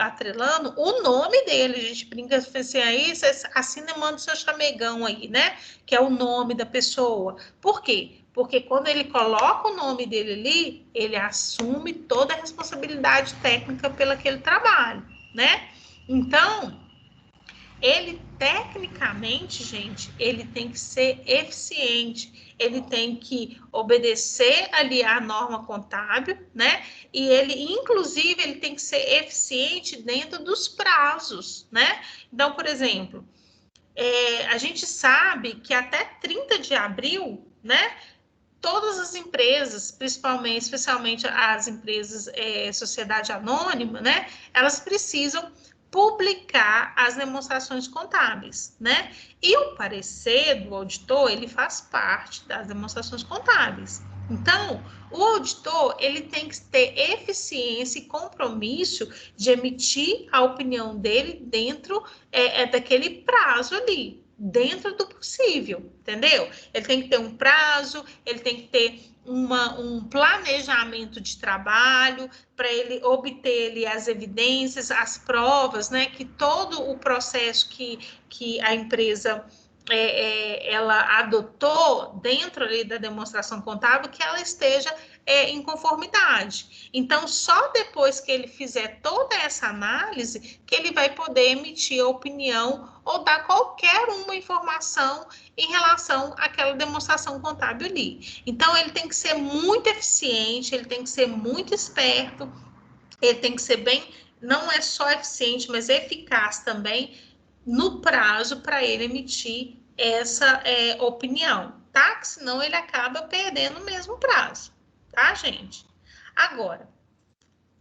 atrelando o nome dele. A gente brinca assim, aí, você assina e manda o seu chamegão aí, né? Que é o nome da pessoa. Por quê? Porque quando ele coloca o nome dele ali, ele assume toda a responsabilidade técnica pelo aquele trabalho, né? Então, ele tecnicamente, gente, ele tem que ser eficiente, ele tem que obedecer ali à norma contábil, né? E ele, inclusive, ele tem que ser eficiente dentro dos prazos, né? Então, por exemplo, a gente sabe que até 30 de abril, né? Todas as empresas, especialmente as empresas sociedade anônima, né? Elas precisam publicar as demonstrações contábeis, né? E o parecer do auditor, ele faz parte das demonstrações contábeis. Então, o auditor, ele tem que ter eficiência e compromisso de emitir a opinião dele dentro daquele prazo ali, dentro do possível, entendeu? Ele tem que ter um prazo, ele tem que ter um planejamento de trabalho para ele obter ali as evidências, as provas, né? Que todo o processo que a empresa ela adotou dentro ali da demonstração contábil, que ela esteja em conformidade. Então, só depois que ele fizer toda essa análise, que ele vai poder emitir a opinião ou dar qualquer uma informação em relação àquela demonstração contábil ali. Então, ele tem que ser muito eficiente, ele tem que ser muito esperto, ele tem que ser bem, não é só eficiente, mas eficaz também, no prazo para ele emitir essa opinião, tá? Que senão ele acaba perdendo o mesmo prazo, tá, gente? Agora,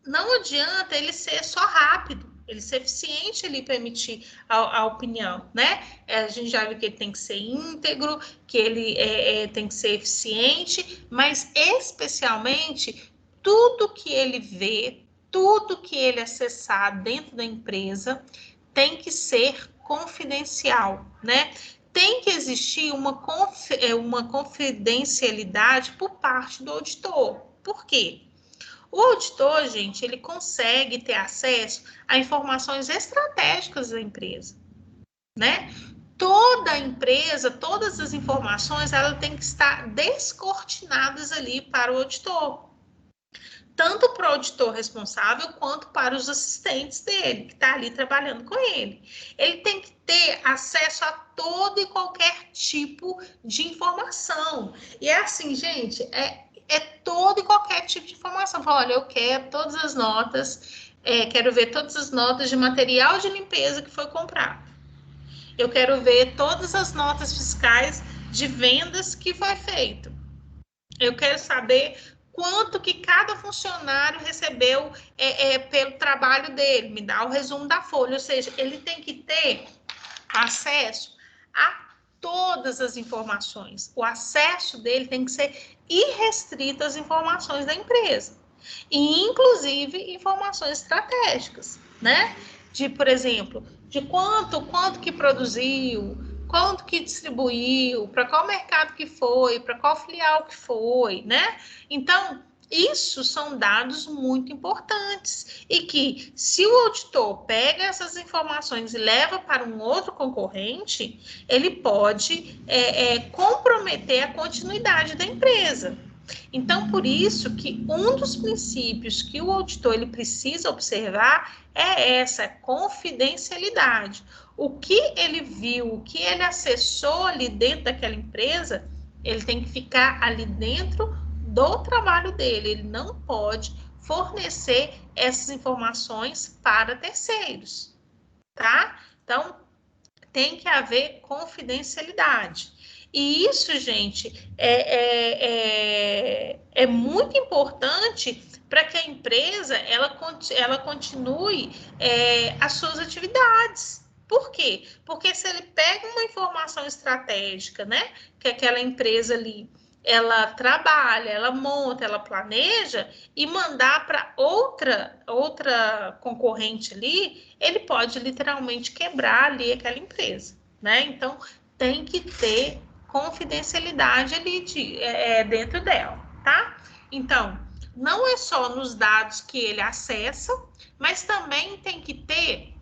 não adianta ele ser só rápido, ele ser eficiente ali para emitir a opinião, né? A gente já viu que ele tem que ser íntegro, que ele tem que ser eficiente, mas especialmente tudo que ele vê, tudo que ele acessar dentro da empresa tem que ser confidencial, né? Tem que existir uma confidencialidade por parte do auditor. Por quê? O auditor, gente, ele consegue ter acesso a informações estratégicas da empresa, né? Toda a empresa, todas as informações, ela tem que estar descortinadas ali para o auditor. Tanto para o auditor responsável, quanto para os assistentes dele, que está ali trabalhando com ele. Ele tem que ter acesso a todo e qualquer tipo de informação. E é assim, gente, é todo e qualquer tipo de informação. Fala, olha, eu quero todas as notas, quero ver todas as notas de material de limpeza que foi comprado. Eu quero ver todas as notas fiscais de vendas que foi feito. Eu quero saber quanto que cada funcionário recebeu pelo trabalho dele, me dá o resumo da folha, ou seja, ele tem que ter acesso a todas as informações. O acesso dele tem que ser irrestrito às informações da empresa, e inclusive informações estratégicas, né? De, por exemplo, de quanto que produziu, quanto que distribuiu, para qual mercado que foi, para qual filial que foi, né? Então, isso são dados muito importantes e que, se o auditor pega essas informações e leva para um outro concorrente, ele pode comprometer a continuidade da empresa. Então, por isso que um dos princípios que o auditor ele precisa observar é essa confidencialidade. O que ele viu, o que ele acessou ali dentro daquela empresa, ele tem que ficar ali dentro do trabalho dele. Ele não pode fornecer essas informações para terceiros, tá? Então, tem que haver confidencialidade. E isso, gente, é muito importante para que a empresa ela continue as suas atividades. Por quê? Porque se ele pega uma informação estratégica, né, que aquela empresa ali ela trabalha, ela monta, ela planeja e mandar para outra concorrente ali, ele pode literalmente quebrar ali aquela empresa, né? Então, tem que ter confidencialidade ali dentro dela, tá? Então, não é só nos dados que ele acessa, mas também tem que ter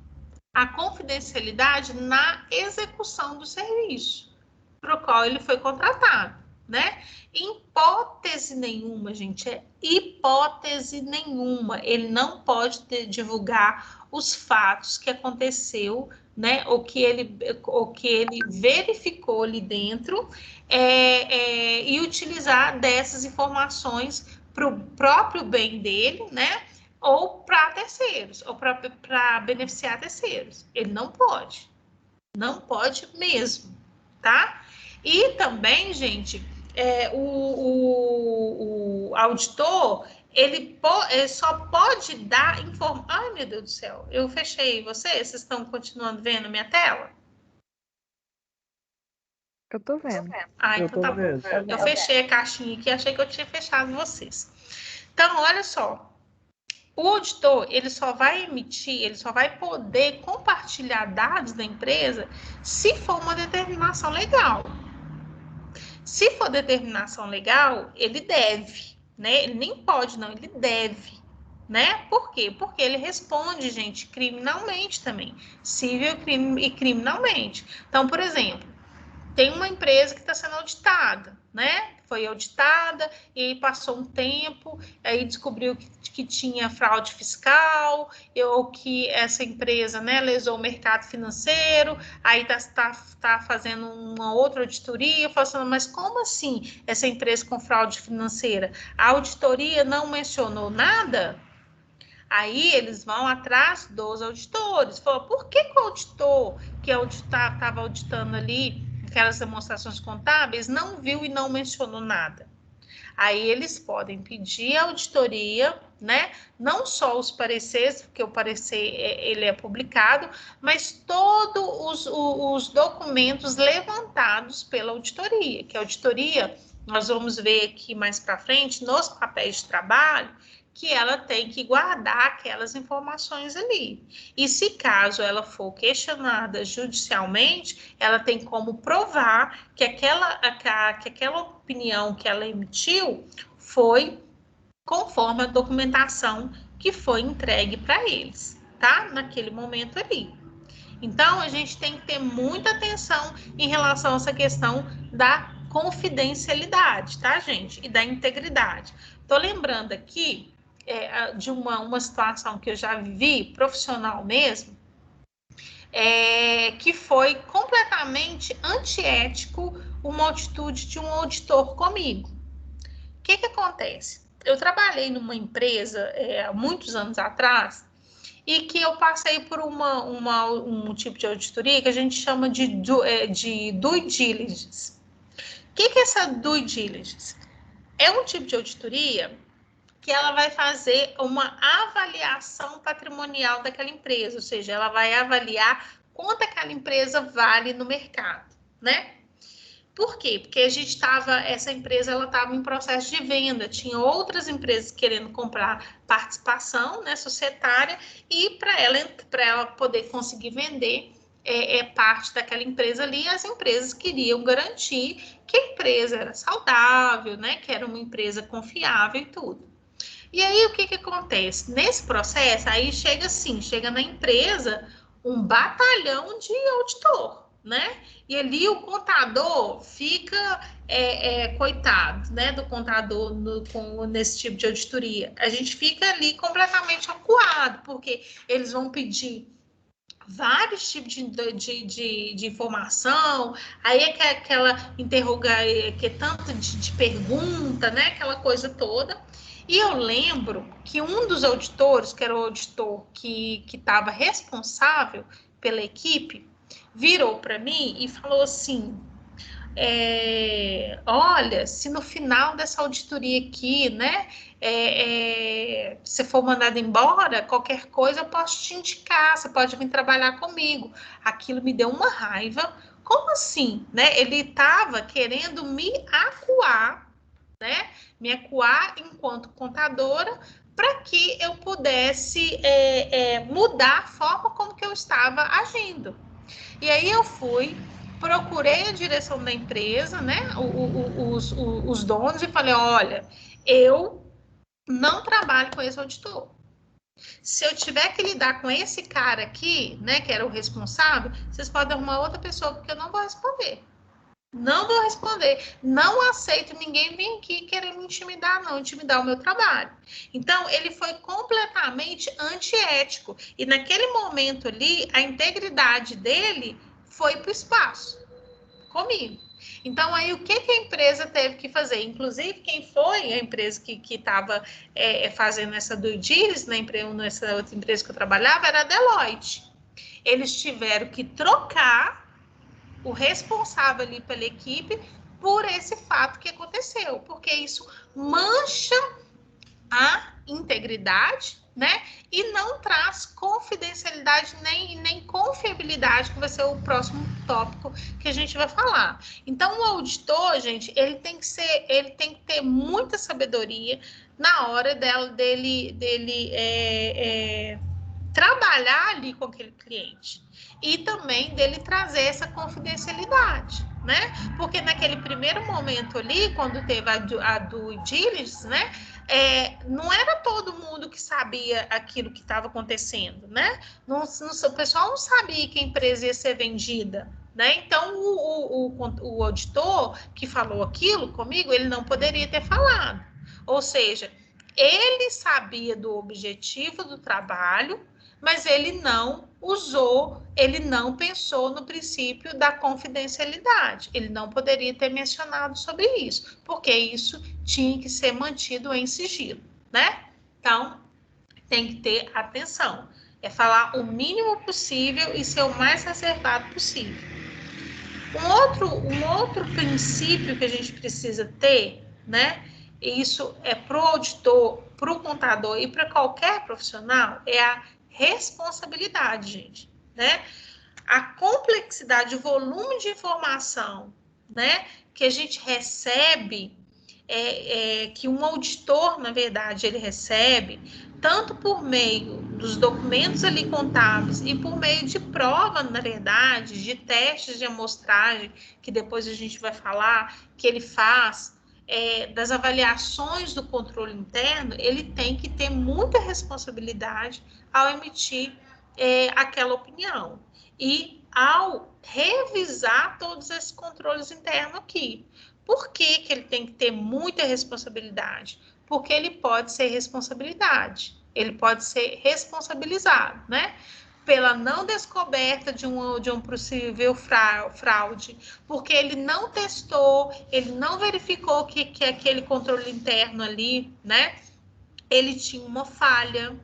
a confidencialidade na execução do serviço para o qual ele foi contratado, né? Em hipótese nenhuma, gente, hipótese nenhuma, ele não pode divulgar os fatos que aconteceu, né? O que ele verificou ali dentro e utilizar dessas informações para o próprio bem dele, né? Ou para terceiros, ou para beneficiar terceiros. Ele não pode mesmo, tá? E também, gente, o auditor, ele só pode dar informação. Ai, meu Deus do céu, eu fechei vocês estão continuando vendo a minha tela? Eu tô vendo. Ah, então tá bom. Eu fechei a caixinha aqui, achei que eu tinha fechado vocês. Então, olha só. O auditor, ele só vai poder compartilhar dados da empresa se for uma determinação legal. Se for determinação legal, ele deve, né? Ele nem pode, não, ele deve, né? Por quê? Porque ele responde, gente, criminalmente também, civil e criminalmente. Então, por exemplo, tem uma empresa que está sendo auditada, né? Foi auditada e aí passou um tempo, aí descobriu que tinha fraude fiscal, ou que essa empresa, né, lesou o mercado financeiro, aí tá fazendo uma outra auditoria, falando, mas como assim essa empresa com fraude financeira? A auditoria não mencionou nada? Aí eles vão atrás dos auditores, falam, por que o auditor que estava auditando ali aquelas demonstrações contábeis não viu e não mencionou nada? Aí eles podem pedir a auditoria, né? Não só os pareceres, porque o parecer ele é publicado, mas todos os documentos levantados pela auditoria, que a auditoria, nós vamos ver aqui mais para frente, nos papéis de trabalho, que ela tem que guardar aquelas informações ali. E se caso ela for questionada judicialmente, ela tem como provar que aquela opinião que ela emitiu foi conforme a documentação que foi entregue para eles, tá? Naquele momento ali. Então, a gente tem que ter muita atenção em relação a essa questão da confidencialidade, tá, gente? E da integridade. Tô lembrando aqui de uma situação que eu já vivi, profissional mesmo, que foi completamente antiético uma atitude de um auditor comigo. O que acontece? Eu trabalhei numa empresa há muitos anos atrás e que eu passei por um tipo de auditoria que a gente chama de due diligence. O que é essa due diligence? É um tipo de auditoria que ela vai fazer uma avaliação patrimonial daquela empresa, ou seja, ela vai avaliar quanto aquela empresa vale no mercado, né? Por quê? Porque essa empresa estava em processo de venda, tinha outras empresas querendo comprar participação, né, societária, e para ela poder conseguir vender parte daquela empresa ali, as empresas queriam garantir que a empresa era saudável, né, que era uma empresa confiável e tudo. E aí, o que acontece? Nesse processo, aí chega na empresa um batalhão de auditor, né? E ali o contador fica, coitado, né, do contador nesse tipo de auditoria. A gente fica ali completamente acuado, porque eles vão pedir vários tipos de informação, aí é que é aquela que é tanto de pergunta, né, aquela coisa toda. E eu lembro que um dos auditores, que era o auditor que estava responsável pela equipe, virou para mim e falou assim: olha, se no final dessa auditoria aqui, né, você for mandado embora, qualquer coisa eu posso te indicar, você pode vir trabalhar comigo. Aquilo me deu uma raiva. Como assim, né? Ele estava querendo me acuar, né? Me acuar enquanto contadora para que eu pudesse mudar a forma como que eu estava agindo. E aí eu procurei a direção da empresa, né? Os donos, e falei: olha, eu não trabalho com esse auditor. Se eu tiver que lidar com esse cara aqui, né, que era o responsável, vocês podem arrumar outra pessoa, porque eu não vou responder. Não vou responder. Não aceito ninguém vir aqui querer me intimidar, não, intimidar o meu trabalho. Então, ele foi completamente antiético. E naquele momento ali, a integridade dele foi para o espaço, comigo. Então, aí, o que a empresa teve que fazer? Inclusive, quem foi a empresa que estava fazendo essa due diligence, nessa outra empresa que eu trabalhava, era a Deloitte. Eles tiveram que trocar o responsável ali pela equipe por esse fato que aconteceu, porque isso mancha a integridade, né? E não traz confidencialidade nem confiabilidade, que vai ser o próximo tópico que a gente vai falar. Então, o auditor, gente, ele tem que ter muita sabedoria na hora dele trabalhar ali com aquele cliente. E também dele trazer essa confidencialidade, né? Porque naquele primeiro momento ali, quando teve a due diligence, né? Não era todo mundo que sabia aquilo que estava acontecendo, né? O pessoal não sabia que a empresa ia ser vendida, né? Então, o auditor que falou aquilo comigo, ele não poderia ter falado. Ou seja, ele sabia do objetivo do trabalho, mas ele não pensou no princípio da confidencialidade. Ele não poderia ter mencionado sobre isso, porque isso tinha que ser mantido em sigilo, né? Então, tem que ter atenção. É falar o mínimo possível e ser o mais acertado possível. Um outro princípio que a gente precisa ter, né? E isso é para o auditor, para o contador e para qualquer profissional, é a responsabilidade, gente, né? A complexidade, o volume de informação, né, que a gente recebe que um auditor, na verdade, ele recebe, tanto por meio dos documentos ali contábeis e por meio de prova, na verdade, de testes de amostragem, que depois a gente vai falar, que ele faz, das avaliações do controle interno, ele tem que ter muita responsabilidade ao emitir aquela opinião. E ao revisar todos esses controles internos aqui. Por que ele tem que ter muita responsabilidade? Porque ele pode ser ele pode ser responsabilizado, né? Pela não descoberta de um possível fraude, porque ele não testou, ele não verificou que aquele controle interno ali, né? Ele tinha uma falha,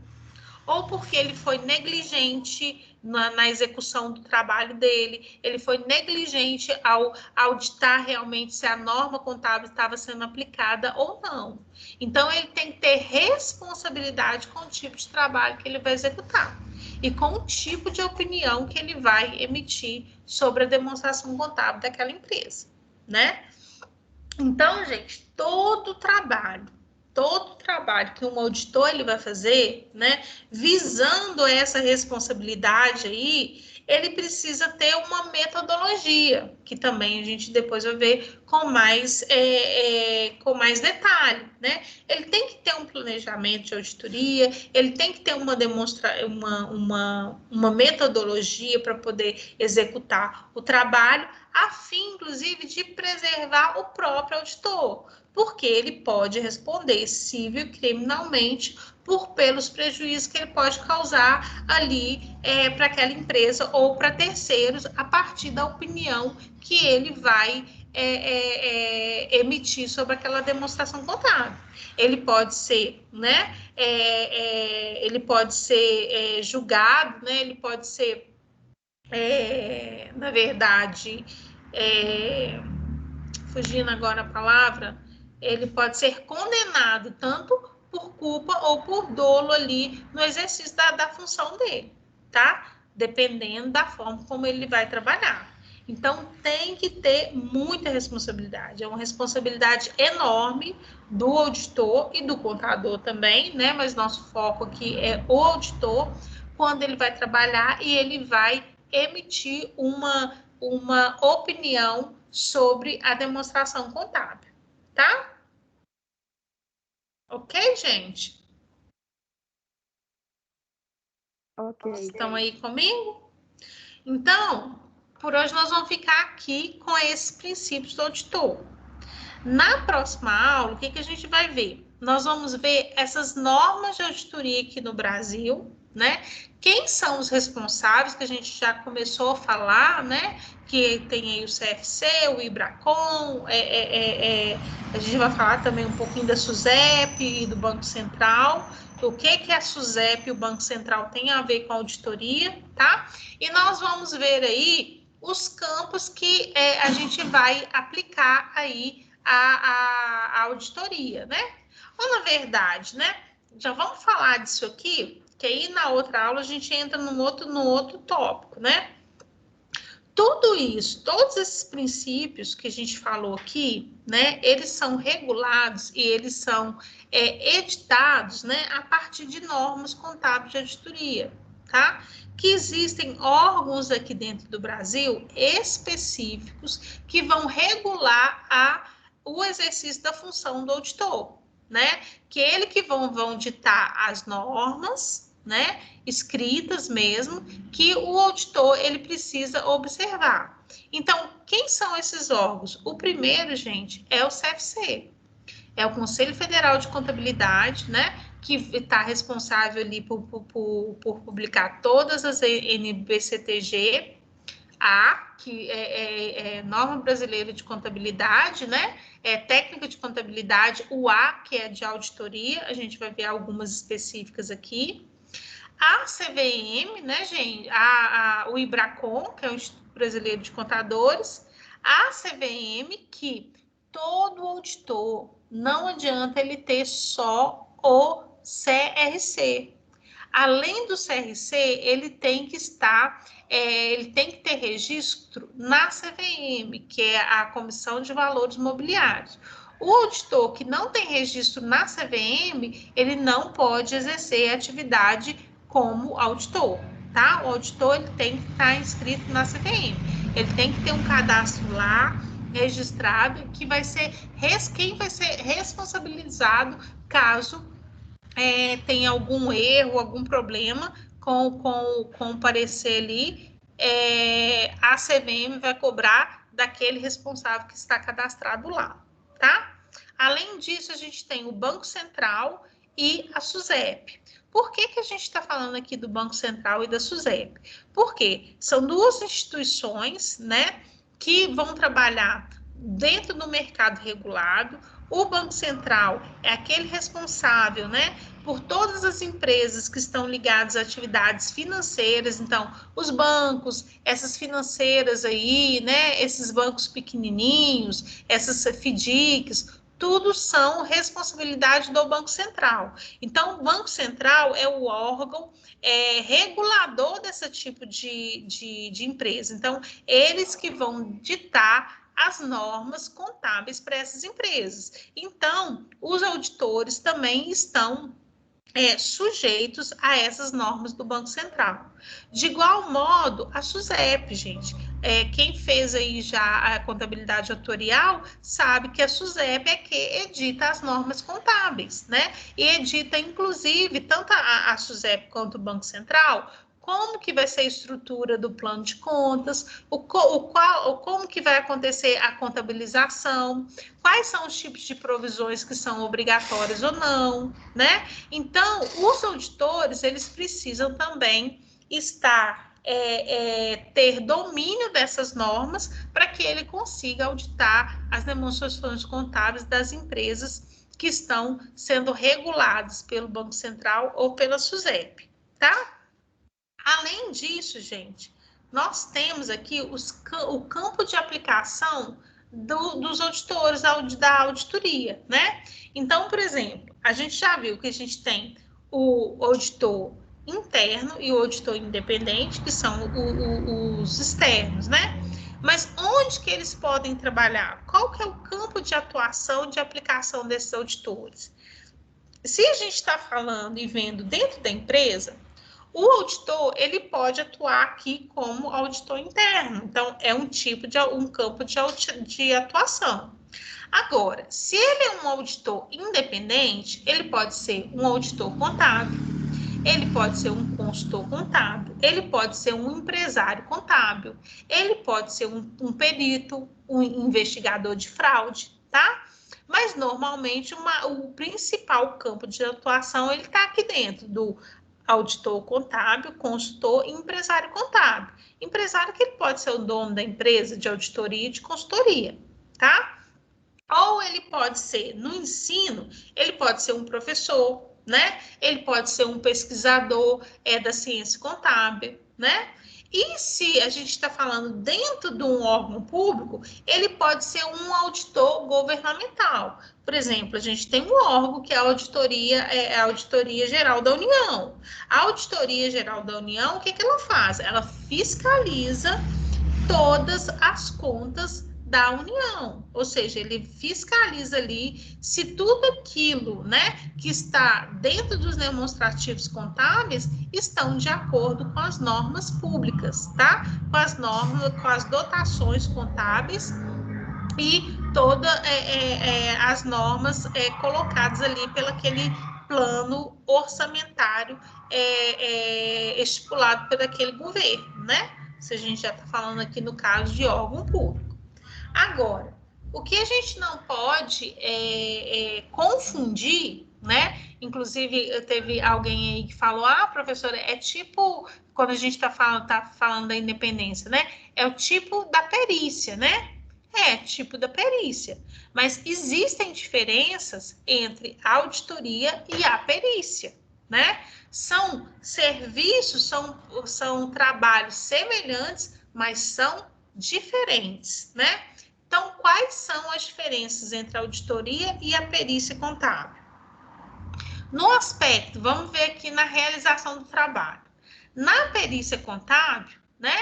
ou porque ele foi negligente na execução do trabalho dele, ele foi negligente ao auditar realmente se a norma contábil estava sendo aplicada ou não. Então, ele tem que ter responsabilidade com o tipo de trabalho que ele vai executar e com o tipo de opinião que ele vai emitir sobre a demonstração contábil daquela empresa, né? Então, gente, todo trabalho que um auditor ele vai fazer, né, visando essa responsabilidade aí, ele precisa ter uma metodologia, que também a gente depois vai ver com mais detalhe, né? Ele tem que ter um planejamento de auditoria, ele tem que ter uma metodologia para poder executar o trabalho, a fim, inclusive, de preservar o próprio auditor, porque ele pode responder civil e criminalmente pelos prejuízos que ele pode causar ali para aquela empresa ou para terceiros, a partir da opinião que ele vai emitir sobre aquela demonstração contábil. Ele pode ser, né, ele pode ser julgado, né, ele pode ser, na verdade, fugindo agora a palavra, ele pode ser condenado tanto por culpa ou por dolo ali no exercício da função dele, tá? Dependendo da forma como ele vai trabalhar. Então, tem que ter muita responsabilidade. É uma responsabilidade enorme do auditor e do contador também, né? Mas nosso foco aqui é o auditor, quando ele vai trabalhar e ele vai emitir uma opinião sobre a demonstração contábil, tá? Ok, gente? Ok. Estão aí comigo? Então, por hoje nós vamos ficar aqui com esses princípios do auditor. Na próxima aula, o que a gente vai ver? Nós vamos ver essas normas de auditoria aqui no Brasil, né? Quem são os responsáveis, que a gente já começou a falar, né? Que tem aí o CFC, o IBRACON, a gente vai falar também um pouquinho da SUSEP e do Banco Central, o que a SUSEP e o Banco Central tem a ver com a auditoria, tá? E nós vamos ver aí os campos que a gente vai aplicar aí a auditoria, né? Ou, na verdade, né? Já vamos falar disso aqui, que aí na outra aula a gente entra no outro tópico, né? Tudo isso, todos esses princípios que a gente falou aqui, né? Eles são regulados e eles são editados, né? A partir de normas contábeis de auditoria, tá? Que existem órgãos aqui dentro do Brasil específicos que vão regular o exercício da função do auditor, né? Que ele que vão ditar as normas, né? Escritas mesmo, que o auditor ele precisa observar. Então, quem são esses órgãos? O primeiro, gente, é o CFC. É o Conselho Federal de Contabilidade, né? Que está responsável ali por publicar todas as NBCTG, que é Norma Brasileira de Contabilidade, né? Técnica de Contabilidade, o A, que é de auditoria, a gente vai ver algumas específicas aqui. A CVM, né, gente? O IBRACON, que é o Instituto Brasileiro de Contadores. A CVM, que todo auditor, não adianta ele ter só o CRC. Além do CRC, ele tem que ter registro na CVM, que é a Comissão de Valores Mobiliários. O auditor que não tem registro na CVM, ele não pode exercer atividade como auditor, tá? O auditor ele tem que estar inscrito na CVM. Ele tem que ter um cadastro lá, registrado, que vai ser quem vai ser responsabilizado caso tenha algum erro, algum problema com o parecer ali, a CVM vai cobrar daquele responsável que está cadastrado lá, tá? Além disso, a gente tem o Banco Central e a SUSEP. Por que a gente está falando aqui do Banco Central e da SUSEP? Porque são duas instituições, né, que vão trabalhar dentro do mercado regulado. O Banco Central é aquele responsável, né, por todas as empresas que estão ligadas a atividades financeiras. Então, os bancos, essas financeiras aí, né, esses bancos pequenininhos, essas FDICs, tudo são responsabilidade do Banco Central. Então, o Banco Central é o órgão regulador desse tipo de empresa. Então, eles que vão ditar as normas contábeis para essas empresas. Então, os auditores também estão sujeitos a essas normas do Banco Central. De igual modo, a SUSEP, gente, quem fez aí já a contabilidade autorial sabe que a SUSEP é que edita as normas contábeis, né? E edita, inclusive, tanto a SUSEP quanto o Banco Central, como que vai ser a estrutura do plano de contas, como que vai acontecer a contabilização, quais são os tipos de provisões que são obrigatórias ou não, né? Então, os auditores, eles precisam também ter domínio dessas normas para que ele consiga auditar as demonstrações contábeis das empresas que estão sendo reguladas pelo Banco Central ou pela SUSEP, tá? Além disso, gente, nós temos aqui o campo de aplicação dos auditores, da auditoria, né? Então, por exemplo, a gente já viu que a gente tem o auditor interno e o auditor independente, que são os externos, né? Mas onde que eles podem trabalhar? Qual que é o campo de atuação, de aplicação desses auditores? Se a gente está falando e vendo dentro da empresa, o auditor, ele pode atuar aqui como auditor interno. Então, é um campo de atuação. Agora, se ele é um auditor independente, ele pode ser um auditor contábil, ele pode ser um consultor contábil, ele pode ser um empresário contábil, ele pode ser um perito, um investigador de fraude, tá? Mas, normalmente, o principal campo de atuação, ele está aqui dentro do auditor contábil, consultor e empresário contábil. Empresário que ele pode ser o dono da empresa de auditoria e de consultoria, tá? Ou ele pode ser, no ensino, ele pode ser um professor, né? Ele pode ser um pesquisador da ciência contábil, né? E se a gente está falando dentro de um órgão público, ele pode ser um auditor governamental. Por exemplo, a gente tem um órgão que é a Auditoria Geral da União. A Auditoria Geral da União, o que ela faz? Ela fiscaliza todas as contas da União, ou seja, ele fiscaliza ali se tudo aquilo, né, que está dentro dos demonstrativos contábeis estão de acordo com as normas públicas, tá? Com as normas, com as dotações contábeis e todas as normas colocadas ali pelo aquele plano orçamentário estipulado por aquele governo, né? Se a gente já está falando aqui no caso de órgão público. Agora, o que a gente não pode confundir, né? Inclusive, teve alguém aí que falou, professora, é tipo, quando a gente está falando da independência, né? É o tipo da perícia, né? É, tipo da perícia. Mas existem diferenças entre a auditoria e a perícia, né? São serviços, são trabalhos semelhantes, mas são diferentes, né? Então, quais são as diferenças entre a auditoria e a perícia contábil? No aspecto, vamos ver aqui na realização do trabalho. Na perícia contábil, né?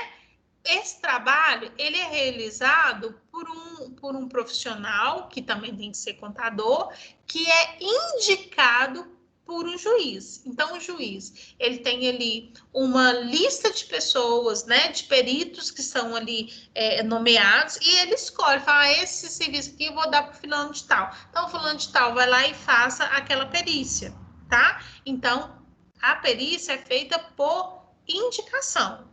Esse trabalho, ele é realizado por por um profissional, que também tem que ser contador, que é indicado por um juiz. Então, o juiz, ele tem ali uma lista de pessoas, né, de peritos que são ali nomeados, e ele escolhe, fala, esse serviço aqui eu vou dar para o fulano de tal. Então, o fulano de tal vai lá e faça aquela perícia, tá? Então, a perícia é feita por indicação.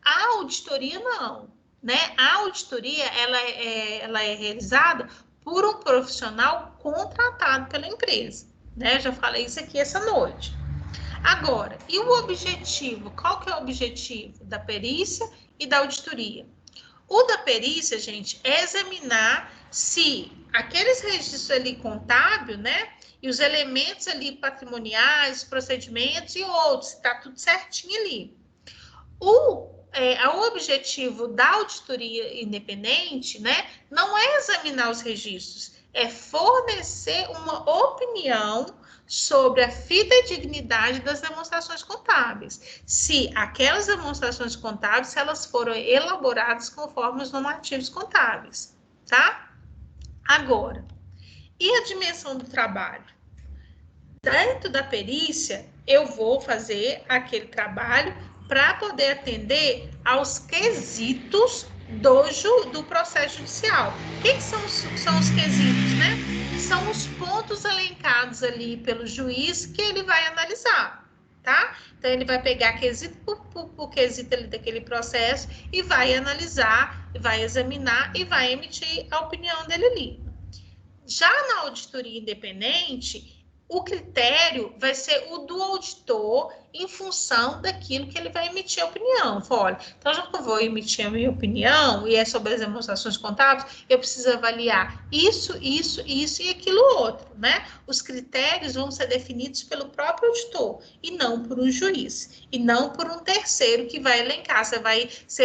A auditoria, não, né? A auditoria, ela é realizada por um profissional contratado pela empresa. Né? Já falei isso aqui essa noite. Agora, e o objetivo? Qual que é o objetivo da perícia e da auditoria? O da perícia, gente, é examinar se aqueles registros ali contábil, né? E os elementos ali patrimoniais, procedimentos e outros, está tudo certinho ali. O objetivo da auditoria independente, né? Não é examinar os registros, é fornecer uma opinião sobre a fidedignidade das demonstrações contábeis. Se aquelas demonstrações contábeis, se elas foram elaboradas conforme os normativos contábeis, tá? Agora, e a dimensão do trabalho? Dentro da perícia, eu vou fazer aquele trabalho para poder atender aos quesitos do processo judicial. O que são os quesitos, né? São os pontos elencados ali pelo juiz que ele vai analisar, tá? Então, ele vai pegar quesito por quesito ali daquele processo e vai analisar, vai examinar e vai emitir a opinião dele ali. Já na auditoria independente, o critério vai ser o do auditor em função daquilo que ele vai emitir a opinião. Olha, então já que eu vou emitir a minha opinião e é sobre as demonstrações contábeis, eu preciso avaliar isso e aquilo outro, né? Os critérios vão ser definidos pelo próprio auditor e não por um juiz, e não por um terceiro que vai elencar. Você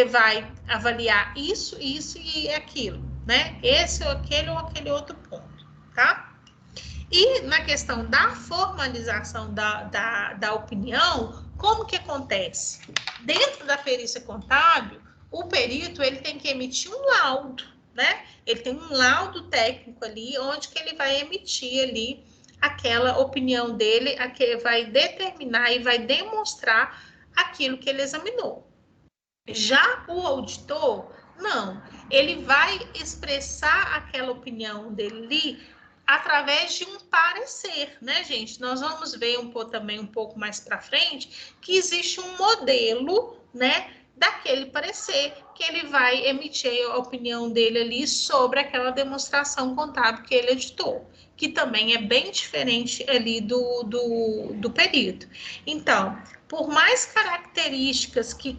vai avaliar isso e aquilo, né? Esse ou aquele outro ponto, tá? E na questão da formalização da opinião, como que acontece? Dentro da perícia contábil, o perito ele tem que emitir um laudo, né? Ele tem um laudo técnico ali, onde que ele vai emitir ali aquela opinião dele, que vai determinar e vai demonstrar aquilo que ele examinou. Já o auditor, não. Ele vai expressar aquela opinião dele ali através de um parecer, né, gente? Nós vamos ver também um pouco mais para frente que existe um modelo, né, daquele parecer que ele vai emitir a opinião dele ali sobre aquela demonstração contábil que ele editou, que também é bem diferente ali do perito. Então, por mais características que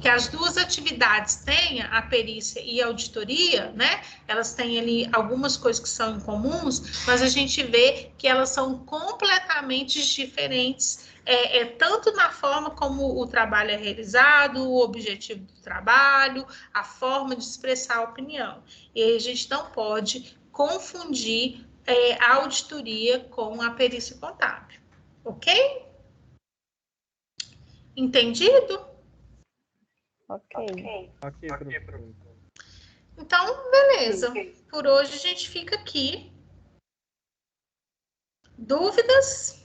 as duas atividades tenham, a perícia e a auditoria, né? Elas têm ali algumas coisas que são incomuns, mas a gente vê que elas são completamente diferentes, tanto na forma como o trabalho é realizado, o objetivo do trabalho, a forma de expressar a opinião. E aí a gente não pode confundir a auditoria com a perícia contábil, ok? Entendido? Ok. Então, beleza. Por hoje a gente fica aqui. Dúvidas?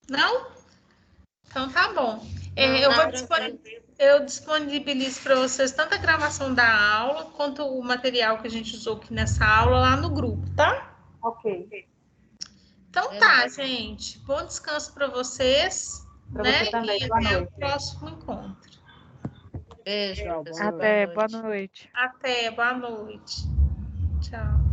Não? Então tá bom. Eu disponibilizo para vocês tanto a gravação da aula quanto o material que a gente usou aqui nessa aula lá no grupo, tá? Ok. Então tá, gente. Bom descanso para vocês. Para né? você também. E Boa até noite. o próximo encontro. Beijo. Tchau, boa pessoal. noite. Até, boa noite. Até, boa noite. Tchau.